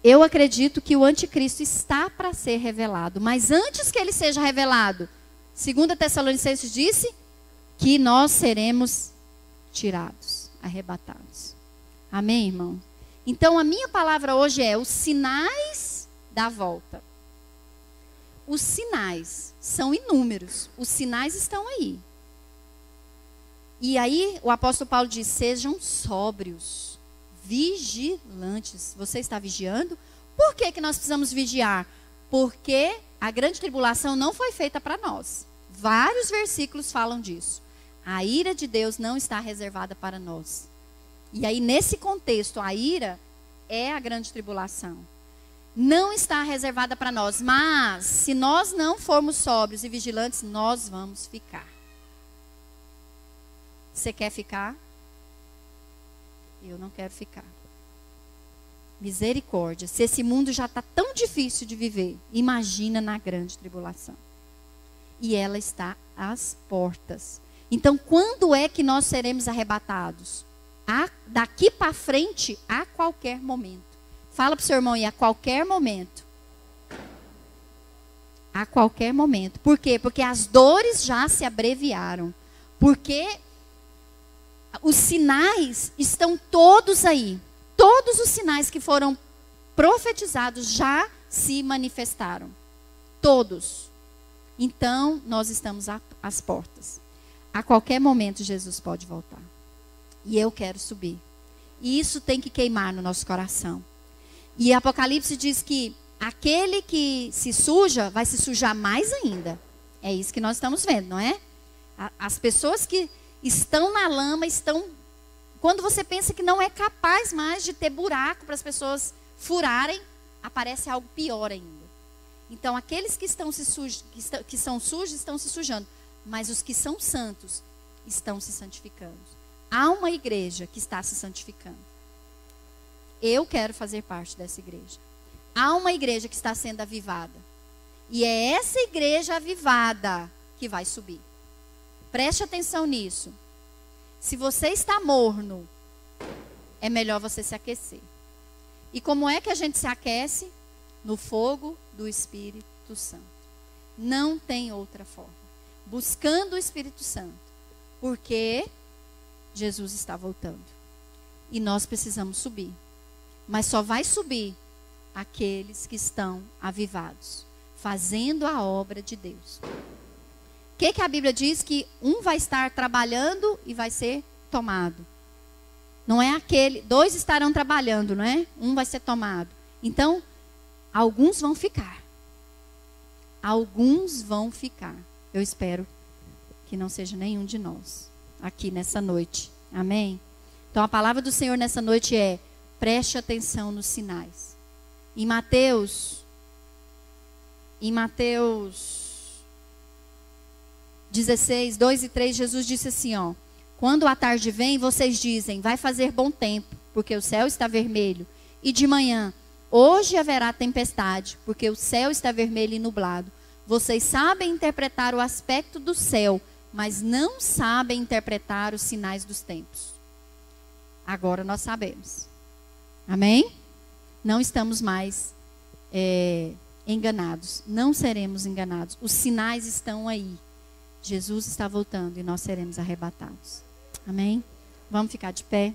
Eu acredito que o anticristo está para ser revelado. Mas antes que ele seja revelado, 2 Tessalonicenses disse que nós seremos tirados, arrebatados. Amém, irmão? Então, a minha palavra hoje é os sinais da volta. Os sinais são inúmeros. Os sinais estão aí. E aí, o apóstolo Paulo diz, sejam sóbrios, vigilantes. Você está vigiando? Por que que nós precisamos vigiar? Porque a grande tribulação não foi feita para nós. Vários versículos falam disso. A ira de Deus não está reservada para nós. E aí, nesse contexto, a ira é a grande tribulação. Não está reservada para nós. Mas, se nós não formos sóbrios e vigilantes, nós vamos ficar. Você quer ficar? Eu não quero ficar. Misericórdia. Se esse mundo já está tão difícil de viver, imagina na grande tribulação. E ela está às portas. Então, quando é que nós seremos arrebatados? Daqui para frente, a qualquer momento. Fala para o seu irmão aí, a qualquer momento. A qualquer momento. Por quê? Porque as dores já se abreviaram. Porque os sinais estão todos aí. Todos os sinais que foram profetizados já se manifestaram. Todos. Então, nós estamos às portas. A qualquer momento, Jesus pode voltar. E eu quero subir. E isso tem que queimar no nosso coração. E Apocalipse diz que aquele que se suja vai se sujar mais ainda. É isso que nós estamos vendo, não é? As pessoas que estão na lama estão... Quando você pensa que não é capaz mais de ter buraco para as pessoas furarem, aparece algo pior ainda. Então, aqueles que são sujos estão se sujando. Mas os que são santos estão se santificando. Há uma igreja que está se santificando. Eu quero fazer parte dessa igreja. Há uma igreja que está sendo avivada. E é essa igreja avivada que vai subir. Preste atenção nisso. Se você está morno, é melhor você se aquecer. E como é que a gente se aquece? No fogo do Espírito Santo. Não tem outra forma. Buscando o Espírito Santo. Porque Jesus está voltando. E nós precisamos subir. Mas só vai subir aqueles que estão avivados, fazendo a obra de Deus. O que a Bíblia diz? Que um vai estar trabalhando e vai ser tomado. Não é aquele, 2 estarão trabalhando, não é? Um vai ser tomado. Então, alguns vão ficar. Alguns vão ficar. Eu espero que não seja nenhum de nós aqui nessa noite. Amém? Então, a palavra do Senhor nessa noite é: preste atenção nos sinais. Em Mateus 16, 2 e 3, Jesus disse assim, ó: quando a tarde vem, vocês dizem, vai fazer bom tempo, porque o céu está vermelho. E de manhã, hoje haverá tempestade, porque o céu está vermelho e nublado. Vocês sabem interpretar o aspecto do céu, mas não sabem interpretar os sinais dos tempos. Agora nós sabemos. Amém? Não estamos mais enganados. Não seremos enganados. Os sinais estão aí. Jesus está voltando e nós seremos arrebatados. Amém? Vamos ficar de pé.